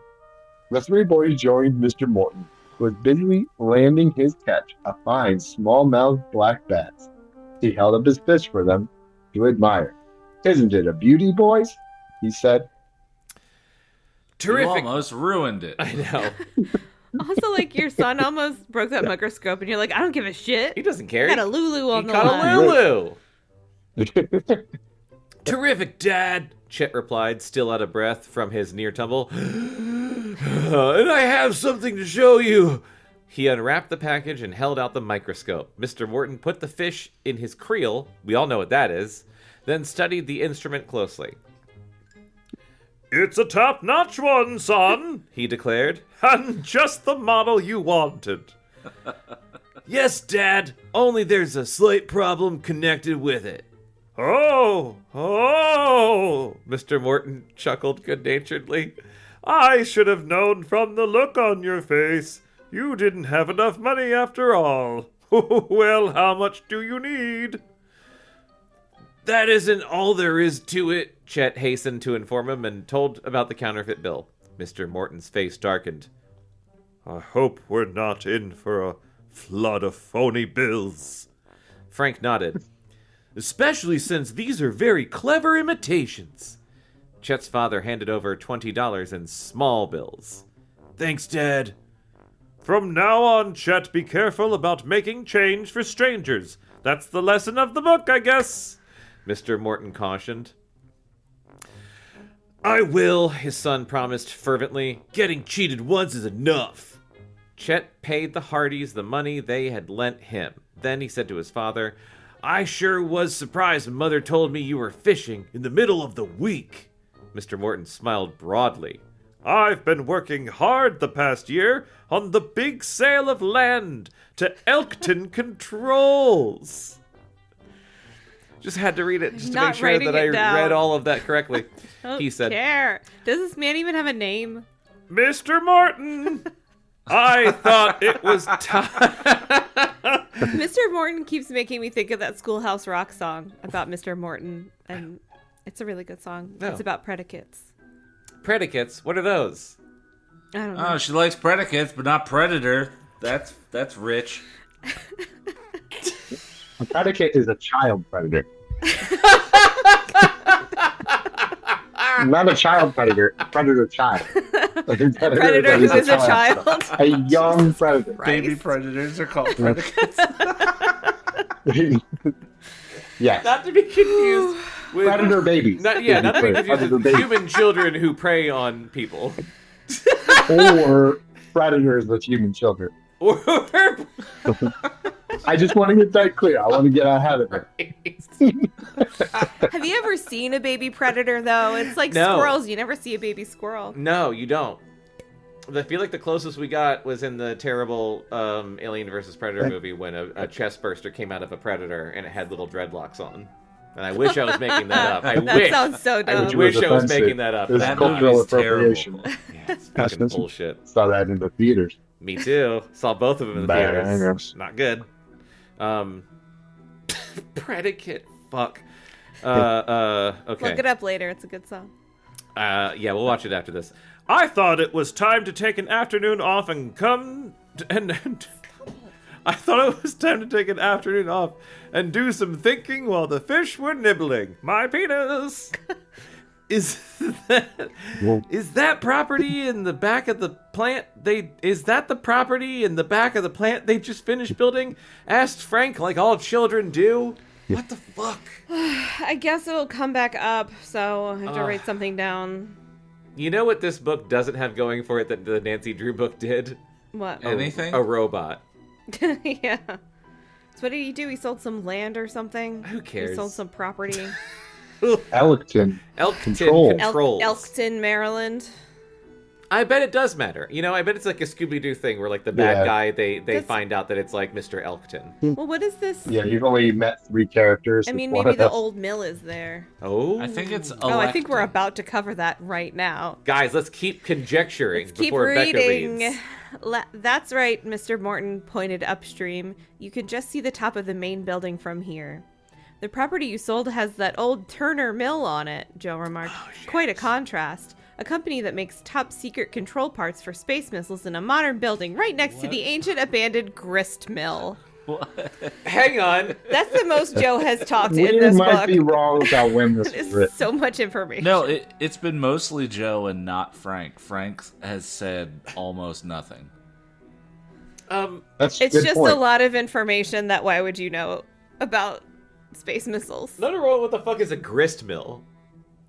The three boys joined Mr. Morton, who was busily landing his catch, a fine small-mouthed black bass. He held up his fist for them to admire. Isn't it a beauty, boys? He said. You Terrific. almost ruined it. I know. Also, like, your son almost broke that microscope, and you're like, I don't give a shit. He doesn't care. Got a Lulu on He the caught line. a Lulu. Terrific, Dad, Chet replied, still out of breath from his near tumble. And I have something to show you. He unwrapped the package and held out the microscope. Mr. Morton put the fish in his creel, we all know what that is, then studied the instrument closely. It's a top-notch one, son, he declared, and just the model you wanted. Yes, Dad, only there's a slight problem connected with it. Oh, Mr. Morton chuckled good-naturedly. I should have known from the look on your face. You didn't have enough money after all. Well, how much do you need? That isn't all there is to it, Chet hastened to inform him and told about the counterfeit bill. Mr. Morton's face darkened. I hope we're not in for a flood of phony bills. Frank nodded. Especially since these are very clever imitations. Chet's father handed over $20 in small bills. Thanks, Dad. From now on, Chet, be careful about making change for strangers. That's the lesson of the book, I guess, Mr. Morton cautioned. I will, his son promised fervently. Getting cheated once is enough. Chet paid the Hardys the money they had lent him. Then he said to his father, I sure was surprised when Mother told me you were fishing in the middle of the week. Mr. Morton smiled broadly. I've been working hard the past year on the big sale of land to Elkton Controls. Just had to read it just to Not make sure writing that I it down. read all of that correctly. Don't He said, care. Does this man even have a name? Mr. Morton! I thought it was time. Mr. Morton keeps making me think of that Schoolhouse Rock song about Mr. Morton, and it's a really good song. No. It's about predicates. Predicates? What are those? I don't know. Oh, she likes predicates, but not predator. That's rich. A predicate is a child predator. Not a child predator, a predator child. Like a Predator who is a child. A young predator. Baby predators are called predicates. Yes. Not to be confused with Predator babies. not to be confused Predator with babies. human children who prey on people. Or predators with human children. Or I just want to get that clear. I want to get ahead of it. Have you ever seen a baby predator, though? It's like No. squirrels. You never see a baby squirrel. No, you don't. I feel like the closest we got was in the terrible Alien vs. Predator movie when a chest burster came out of a predator and it had little dreadlocks on. And I wish I was making that up. I That wish. sounds so I dumb. wish I was offensive. making that up. It was That cultural movie's terrible. appropriation. Yeah, it's fucking That's- bullshit. Saw that in the theaters. Me too. Saw both of them in the Bangers. theaters. Not good. Predicate. Fuck. Okay. Look it up later. It's a good song. Yeah, we'll watch it after this. I thought it was time to take an afternoon off and I thought it was time to take an afternoon off and do some thinking while the fish were nibbling my penis. Is that property in the back of the plant? Is that the property in the back of the plant they just finished building? Asked Frank like all children do. What the fuck? I guess it'll come back up, so I have to write something down. You know what this book doesn't have going for it that the Nancy Drew book did? What? Anything? A robot. Yeah. So what did he do? He sold some land or something? Who cares? He sold some property. Elkton. Elkton Control. controls. Elkton, Maryland. I bet it does matter. You know, I bet it's like a Scooby-Doo thing where like the bad Yeah. guy, they That's- find out that it's like Mr. Elkton. Well, what is this? Yeah, you've only met 3 characters. I mean, One maybe of the us- old mill is there. Oh. I think it's Oh, I think we're elected. about to cover that right now. Guys, let's keep conjecturing Keep before Bekah reading. reads. That's right, Mr. Morton pointed upstream. You can just see the top of the main building from here. The property you sold has that old Turner Mill on it, Joe remarked. Quite a contrast. A company that makes top secret control parts for space missiles in a modern building right next to the ancient abandoned grist mill. Hang on. That's the most Joe has talked We in this might book. be wrong about when this It's was written. so much information. No, it's been mostly Joe and not Frank. Frank has said almost nothing. That's It's good just point. a lot of information that why would you know about space missiles? No, what the fuck is a grist mill?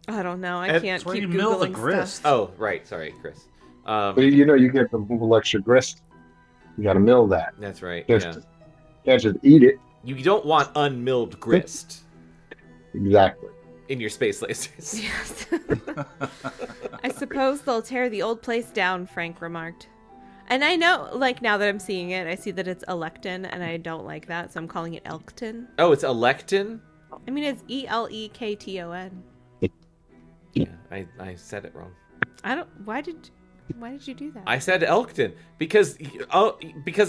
I don't know. I And- can't It's where keep you mill the Googling grist. stuff. Oh, right. Sorry, Chris. But you know, you get the little extra grist. You got to mill that. That's right. Just, Yeah. Can't just eat it. You don't want unmilled grist Exactly. in your space lasers. Yes. I suppose they'll tear the old place down, Frank remarked. And I know, like, now that I'm seeing it, I see that it's Electon, and I don't like that, so I'm calling it Elkton. Oh, it's Electon? I mean, it's Elekton. Yeah, I said it wrong. Why did you do that? I said Elkton because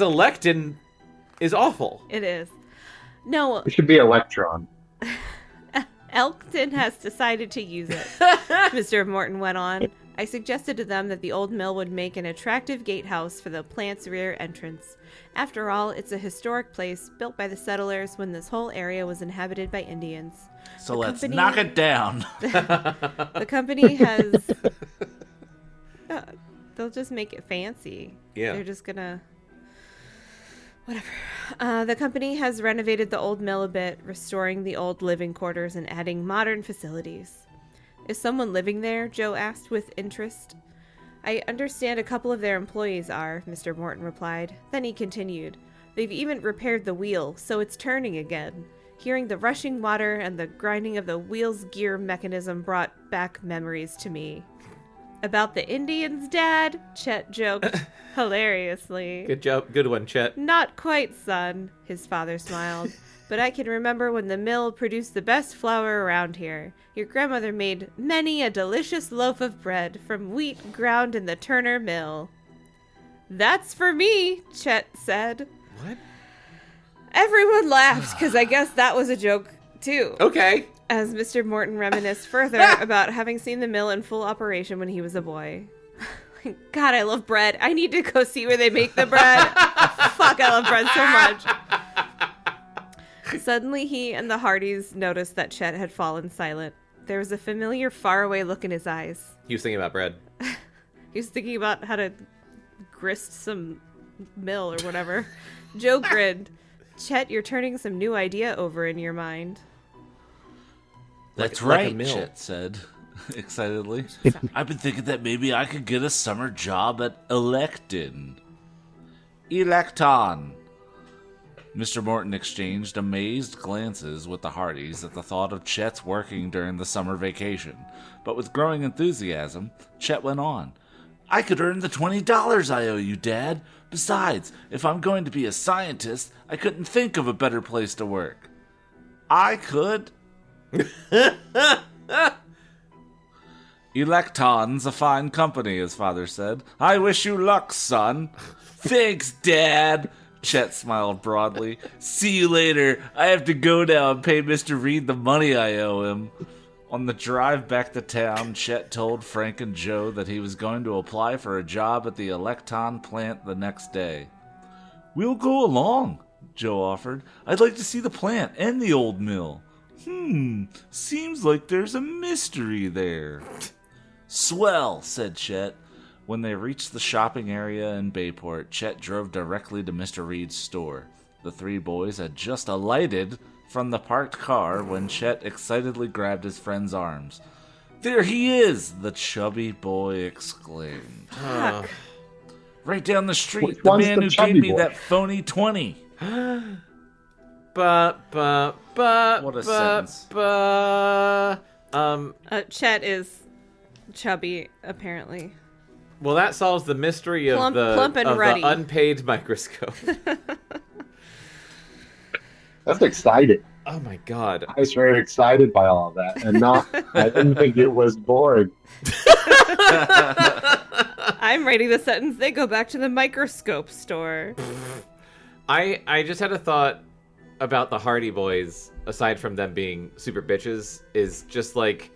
Electon is awful. It is. No, It should be Electron. Elkton has decided to use it, Mr. Morton went on. I suggested to them that the old mill would make an attractive gatehouse for the plant's rear entrance. After all, it's a historic place built by the settlers when this whole area was inhabited by Indians. So The let's company- knock it down. The company has... they'll just make it fancy. Yeah. They're just gonna... Whatever. The company has renovated the old mill a bit, restoring the old living quarters and adding modern facilities. Is someone living there? Joe asked with interest. I understand a couple of their employees are, Mr. Morton replied. Then he continued. They've even repaired the wheel, so it's turning again. Hearing the rushing water and the grinding of the wheel's gear mechanism brought back memories to me. About the Indians, Dad? Chet joked hilariously. Good job. Good one, Chet. Not quite, son, his father smiled. But I can remember when the mill produced the best flour around here. Your grandmother made many a delicious loaf of bread from wheat ground in the Turner mill. That's for me, Chet said. What? Everyone laughed, because I guess that was a joke, too. Okay. As Mr. Morton reminisced further about having seen the mill in full operation when he was a boy. God, I love bread. I need to go see where they make the bread. Fuck, I love bread so much. Suddenly, he and the Hardys noticed that Chet had fallen silent. There was a familiar, faraway look in his eyes. He was thinking about bread. He was thinking about how to grist some mill or whatever. Joe grinned. Chet, you're turning some new idea over in your mind. That's like a right, mill. Chet said excitedly. I've been thinking that maybe I could get a summer job at Electon. Electon. Mr. Morton exchanged amazed glances with the Hardys at the thought of Chet's working during the summer vacation. But with growing enthusiasm, Chet went on. I could earn the $20 I owe you, Dad. Besides, if I'm going to be a scientist, I couldn't think of a better place to work. I could. Electon's a fine company, his father said. I wish you luck, son. Thanks, Dad. Chet smiled broadly. See you later. I have to go now and pay Mr. Reed the money I owe him. On the drive back to town, Chet told Frank and Joe that he was going to apply for a job at the Electon plant the next day. We'll go along, Joe offered. I'd like to see the plant and the old mill. Seems like there's a mystery there. Swell, said Chet. When they reached the shopping area in Bayport, Chet drove directly to Mr. Reed's store. The three boys had just alighted from the parked car when Chet excitedly grabbed his friend's arms. There he is, the chubby boy exclaimed. Right down the street, Which the one's man the who chubby gave me boy? that phony 20. What What a sentence. Chet is chubby, apparently. Well, that solves the mystery of Plump and ruddy. the unpaid microscope. That's exciting. Oh my god. I was very excited by all of that, and I didn't think it was boring. I'm writing the sentence, they go back to the microscope store. I just had a thought about the Hardy Boys, aside from them being super bitches, is just like,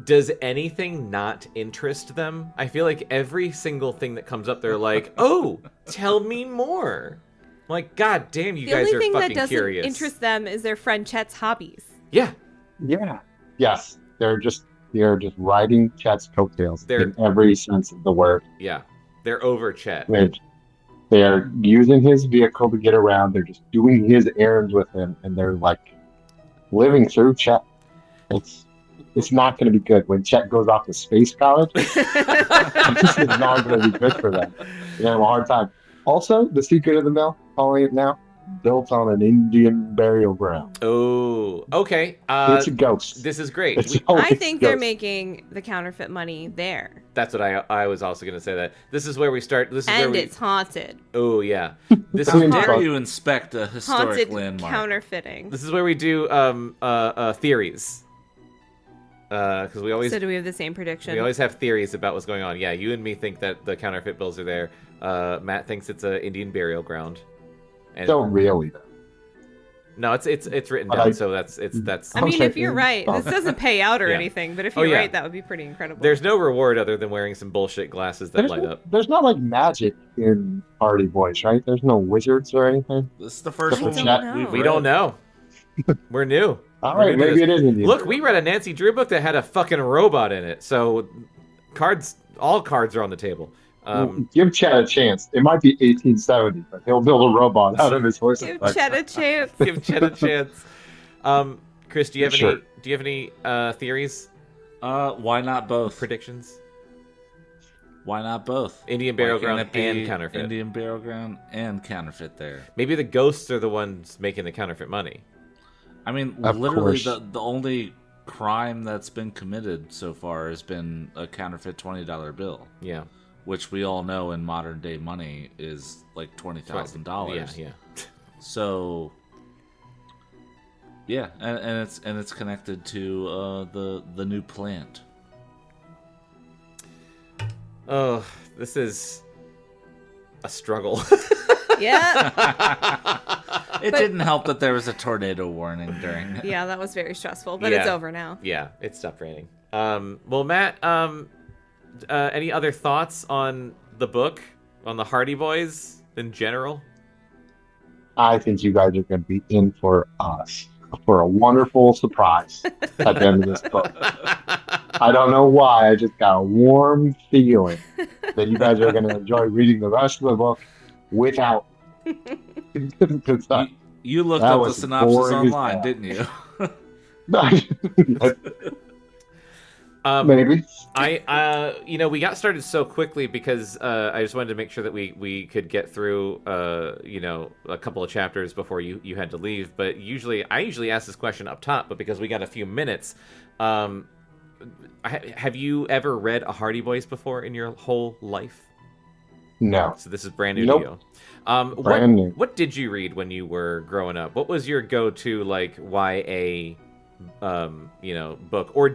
does anything not interest them? I feel like every single thing that comes up, they're like, oh, tell me more. I'm like, god damn, you The guys only are thing that fucking doesn't curious. interest them is their friend Chet's hobbies. Yeah. Yeah. Yes. They're just riding Chet's coattails They're- in every sense of the word. Yeah. They're over Chet. They're using his vehicle to get around. They're just doing his errands with him, and they're like living through Chet. It's not going to be good when Chet goes off to space college. This is not going to be good for them. They're going to have a hard time. Also, the secret of the mill, calling it now, built on an Indian burial ground. Oh, okay. It's a ghost. This is great. It's We- always I think they're ghosts. making the counterfeit money there. that's what I was also going to say that. This is where we start. This is where And we. it's haunted. Oh, yeah. This How is dare Fuck. you inspect a historic Haunted landmark? counterfeiting. This is where we do theories. Because we always So do we have the same prediction? we always have theories about what's going on. Yeah, you and me think that the counterfeit bills are there. Matt thinks it's an Indian burial ground. And Don't really, though. no, it's written But down, I- so that's I mean, if you're Contract- right, this doesn't pay out or Yeah. anything, but if Oh, you're yeah. right, that would be pretty incredible. there's no reward other than wearing some bullshit glasses that light up. There's not like magic in Hardy Boys, right? There's no wizards or anything. This is the first Don't one know. we've We read. don't know. We're new. All We're right, new to maybe this. it is Indian. Look, we read a Nancy Drew book that had a fucking robot in it. So all cards are on the table. Give Chet a chance. It might be 1870, but he'll build a robot out of his horse. Give Chet a chance. Give Chet a chance. Chris, do you have Sure. any? Do you have any theories, Why not both? predictions? Why not both? Indian Why burial can't ground it be and counterfeit. Indian burial ground and counterfeit there. Maybe the ghosts are the ones making the counterfeit money. I mean, Of literally, course. the only crime that's been committed so far has been a counterfeit $20 bill, Yeah. which we all know in modern day money is like $20,000. Yeah. So, yeah, and it's connected to the new plant. Oh, this is a struggle. Yeah. It didn't help that there was a tornado warning during. Yeah, that was very stressful, but it's over now. Yeah, it stopped raining. Well, Matt, any other thoughts on the book, on the Hardy Boys in general? I think you guys are going to be in for a wonderful surprise at the end of this book. I don't know why. I just got a warm feeling that you guys are going to enjoy reading the rest of the book without. You looked up the synopsis online, didn't you? Maybe. We got started so quickly because I just wanted to make sure that we could get through, a couple of chapters before you had to leave. But I usually ask this question up top, but because we got a few minutes, have you ever read a Hardy Boys before in your whole life? No. So this is brand new Nope. to you. Brand new. What did you read when you were growing up? What was your go-to YA book? Or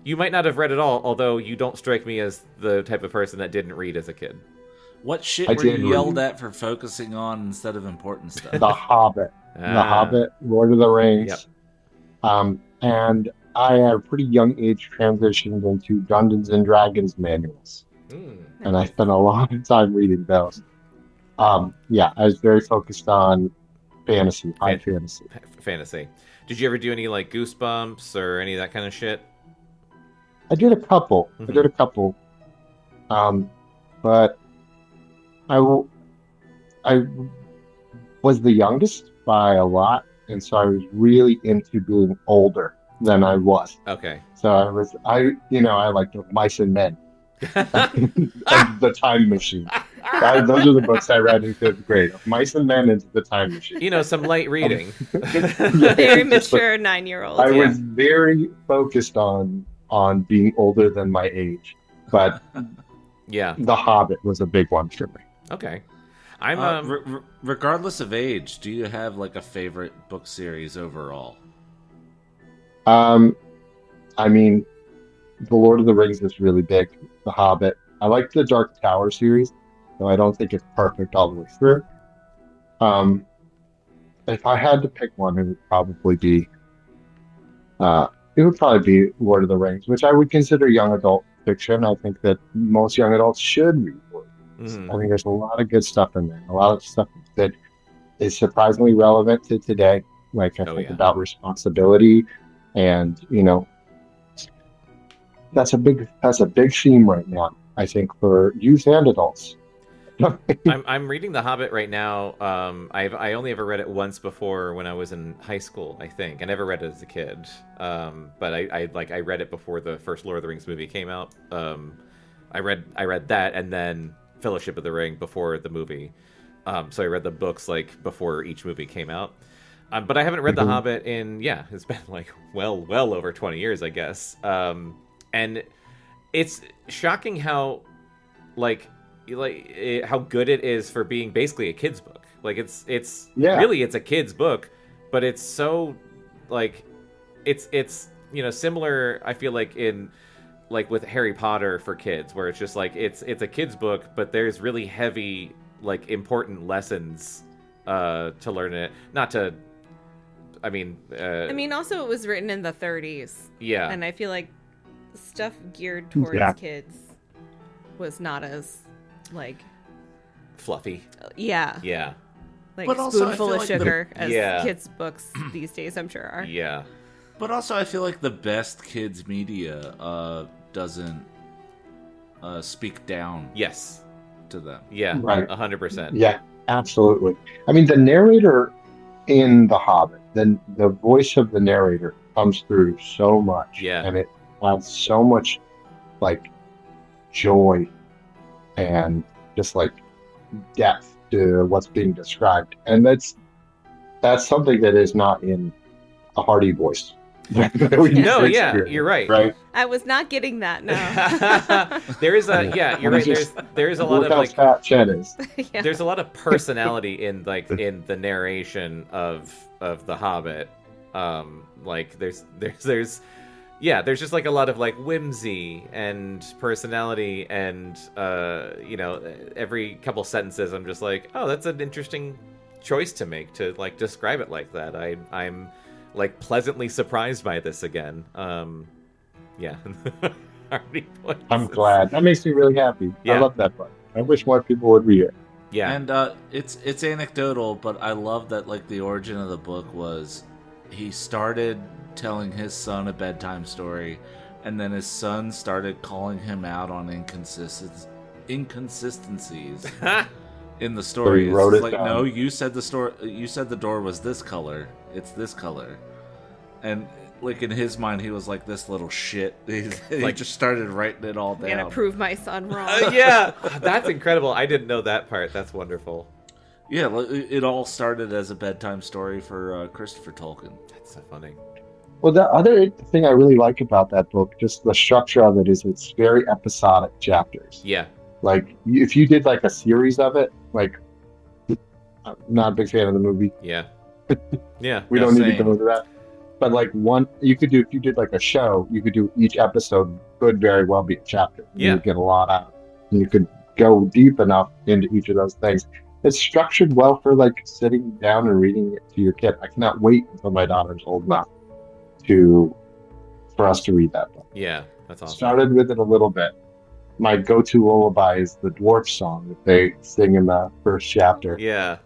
you might not have read it all, although you don't strike me as the type of person that didn't read as a kid. What shit were you yelled at for focusing on instead of important stuff? The Hobbit. The Hobbit, Lord of the Rings. Yep. And I, at a pretty young age, transitioned into Dungeons and Dragons manuals. And I spent a lot of time reading those. I was very focused on fantasy, high fantasy. Fantasy. Did you ever do any like Goosebumps or any of that kind of shit? I did a couple. But I was the youngest by a lot, and so I was really into being older than I was. Okay. So I liked Mice and Men. And The Time Machine. Those are the books I read in 5th grade. Mice and Men and The Time Machine. Some light reading. Very mature 9-year-old. I was very focused on being older than my age, but The Hobbit was a big one for me. Okay. I'm regardless of age, do you have like a favorite book series overall? I mean, The Lord of the Rings is really big. The Hobbit. I like the Dark Tower series, though I don't think it's perfect all the way through. If I had to pick one, it would probably be Lord of the Rings, which I would consider young adult fiction. I think that most young adults should read Lord of the Rings. I think there's a lot of good stuff in there. A lot of stuff that is surprisingly relevant to today. Like I think about responsibility, and that's a big theme right now, I think, for youth and adults. I'm reading The Hobbit right now. I only ever read it once before when I was in high school, I think. I never read it as a kid. But I read it before the first Lord of the Rings movie came out. I read that and then Fellowship of the Ring before the movie. So I read the books like before each movie came out. But I haven't read The Hobbit in it's been like well over 20 years, I guess. And it's shocking how how good it is for being basically a kid's book. Like it's really a kid's book, but it's so it's similar. I feel like in with Harry Potter for kids, where it's just like it's a kid's book, but there's really heavy important lessons to learn in it. Not to. I mean, also it was written in the 30s. Yeah, and I feel like stuff geared towards kids was not as fluffy. Yeah. But also, spoonful of sugar as Yeah. kids' books these days, I'm sure are. Yeah. But also, I feel like the best kids media doesn't speak down. Yes. To them. Yeah. Right. 100%. Yeah, absolutely. I mean, the narrator in The Hobbit, then the voice of the narrator comes through so much. Yeah. And it has so much joy and just depth to what's being described. And that's something that is not in a Hardy voice. No, you're right. Right. I was not getting that. No. There is you're right. There's a lot Look of how fat Chet is. Yeah. There's a lot of personality in in the narration of The Hobbit. There's yeah, there's just like a lot of like whimsy and personality, and every couple sentences I'm just like, oh, that's an interesting choice to make to like describe it like that. I'm like pleasantly surprised by this again. Yeah. Hardy Boys. I'm glad. That makes me really happy. Yeah. I love that book. I wish more people would read it. Yeah. And it's anecdotal, but I love that like the origin of the book was he started telling his son a bedtime story, and then his son started calling him out on inconsistencies in the story. So he wrote It's it like, down. no, you said the door was this color. It's this color. And like in his mind, he was like this little shit. He just started writing it all I'm gonna down. prove my son wrong. Yeah, that's incredible. I didn't know that part. That's wonderful. Yeah, it all started as a bedtime story for Christopher Tolkien. That's so funny. Well, the other thing I really like about that book, just the structure of it, is it's very episodic chapters. Yeah. Like, if you did like a series of it, like, I'm not a big fan of the movie. Yeah. Yeah. We No, don't need to same. go into that. But like if you did like a show, you could do each episode could very well be a chapter. Yeah. You would get a lot out. And you could go deep enough into each of those things. It's structured well for like sitting down and reading it to your kid. I cannot wait until my daughter's old enough for us to read that book. Yeah. That's awesome. Started with it a little bit. My go-to lullaby is the dwarf song that they sing in the first chapter. Yeah.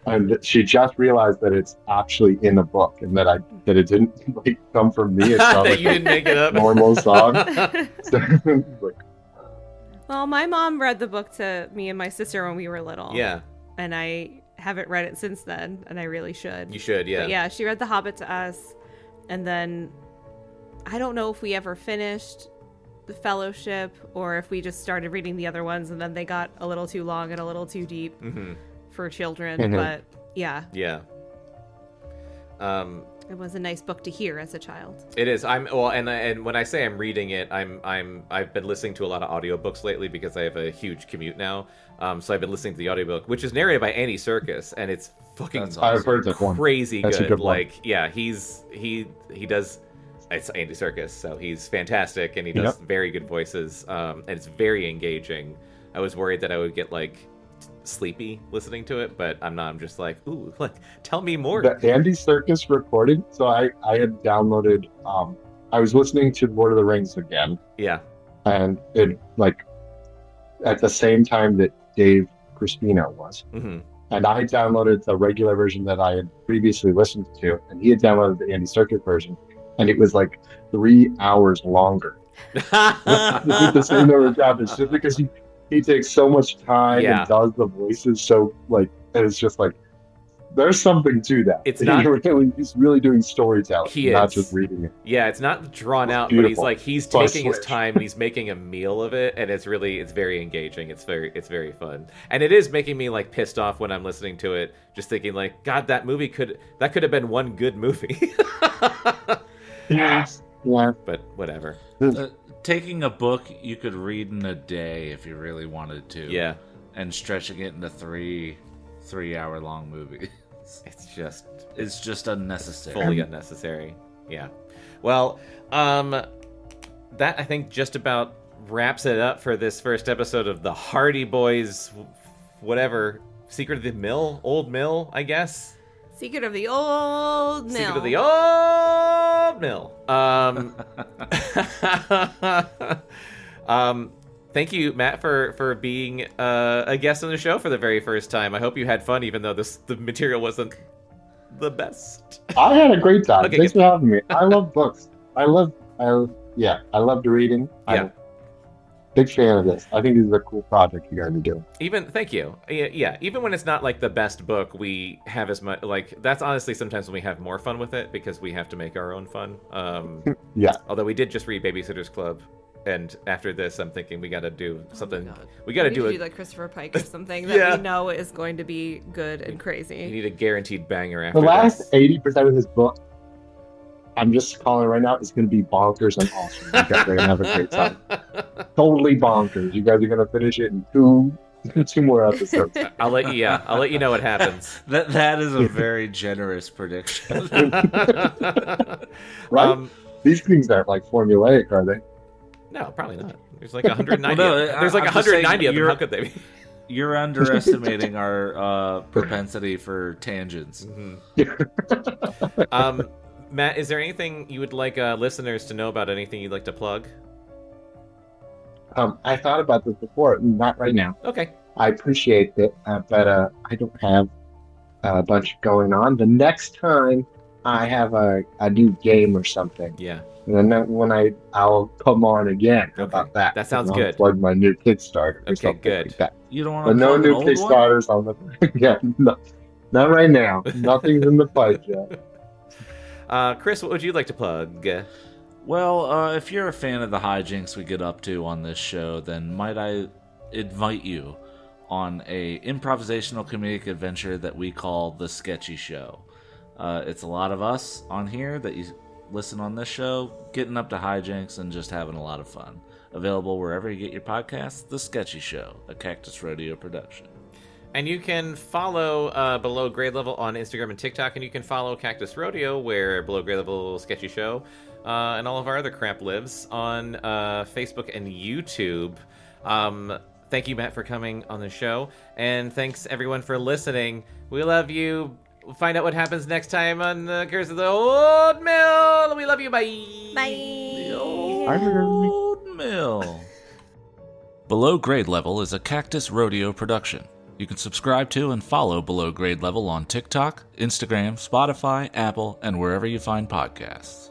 And she just realized that it's actually in a book, and that it didn't like come from me. It's not That like you didn't make it a up. normal song. So, like, Well, my mom read the book to me and my sister when we were little. Yeah. And I haven't read it since then, and I really should. You should. Yeah. But yeah, she read The Hobbit to us, and then I don't know if we ever finished The Fellowship or if we just started reading the other ones and then they got a little too long and a little too deep for children. Mhm. But yeah, Yeah. it was a nice book to hear as a child. It is. And when I say I'm reading it, I've been listening to a lot of audiobooks lately because I have a huge commute now. So I've been listening to the audiobook, which is narrated by Andy Serkis, and it's fucking That's awesome. I've heard that one. crazy That's a good. good one. Like, yeah, he does. It's Andy Serkis, so he's fantastic, and he does very good voices, and it's very engaging. I was worried that I would get like sleepy listening to it, but I'm not. I'm just like, ooh, like tell me more. the Andy Serkis recording. So I had downloaded. I was listening to Lord of the Rings again, Yeah. and it like at the same time that Dave Crispino was. Hmm. And I downloaded the regular version that I had previously listened to, and he had downloaded the Andy Serkis version, and it was like 3 hours longer. With the same number of chapters, just because he takes so much time Yeah. and does the voices so like, and it's just like there's something to that. It's not- He's really doing storytelling, He not is. just reading it. Yeah, it's not drawn It's out, but he's beautiful. like he's So I taking his switched. time and he's making a meal of it, and it's very engaging. It's very fun, and it is making me like pissed off when I'm listening to it, just thinking like, God, that could have been one good movie. Yeah. But whatever. Taking a book you could read in a day if you really wanted to. Yeah, And stretching it into three-hour long movie. it's just unnecessary. fully unnecessary. Yeah. Well, that I think just about wraps it up for this first episode of the Hardy Boys, whatever, Secret of the Mill, Old Mill, I guess. Secret of the Old Mill. Secret of the Old Mill. Thank you, Matt, for being a guest on the show for the very first time. I hope you had fun, even though the material wasn't the best. I had a great time. Okay, Thanks good. for having me. I love books. I loved reading. I'm Yeah. a big fan of this. I think this is a cool project you guys are doing. Thank you. Yeah, even when it's not like the best book, we have as much like that's honestly sometimes when we have more fun with it because we have to make our own fun. Yeah. Although we did just read Babysitter's Club, and after this, I'm thinking we got to do something. God. We got to We do should a. do like Christopher Pike or something that Yeah. we know is going to be good and You crazy. need a guaranteed banger after The last this. 80% of this book, I'm just calling it right now, is going to be bonkers and awesome. You guys are going to have a great time. Totally bonkers. You guys are going to finish it in two more episodes. I'll let you. Yeah, I'll let you know what happens. That is a very generous prediction. Right? These things aren't like formulaic, are they? No, probably not. There's like 190. Well, no, there's like I'm just saying 190 of them. you're- How could they be? You're underestimating our propensity for tangents. Matt, is there anything you would like listeners to know about? Anything you'd like to plug? I thought about this before, not right now. Okay. I appreciate it, but I don't have a bunch going on. The next time I have a new game or something, Yeah. and then when I'll come on again. How Okay. about that? That sounds I'll good. Plug my new Kickstarter. Or Okay, something good. Like that. You don't want But to no plug an new old one? Kickstarters on the. Yeah, no, not right now. Nothing's in the pipe yet. Chris, what would you like to plug? Well, if you're a fan of the hijinks we get up to on this show, then might I invite you on a improvisational comedic adventure that we call The Sketchy Show. It's a lot of us on here that you listen on this show, getting up to hijinks and just having a lot of fun. Available wherever you get your podcasts, The Sketchy Show, a Cactus Rodeo production. And you can follow Below Grade Level on Instagram and TikTok, and you can follow Cactus Rodeo, where Below Grade Level Sketchy Show and all of our other crap lives on Facebook and YouTube. Thank you, Matt, for coming on the show, and thanks everyone for listening. We love you. We'll find out what happens next time on the Curse of the Old Mill. We love you. Bye. Bye. The Old Mill. Below Grade Level is a Cactus Rodeo production. You can subscribe to and follow Below Grade Level on TikTok, Instagram, Spotify, Apple, and wherever you find podcasts.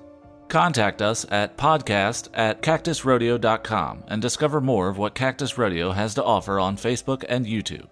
Contact us at podcast@cactusrodeo.com and discover more of what Cactus Rodeo has to offer on Facebook and YouTube.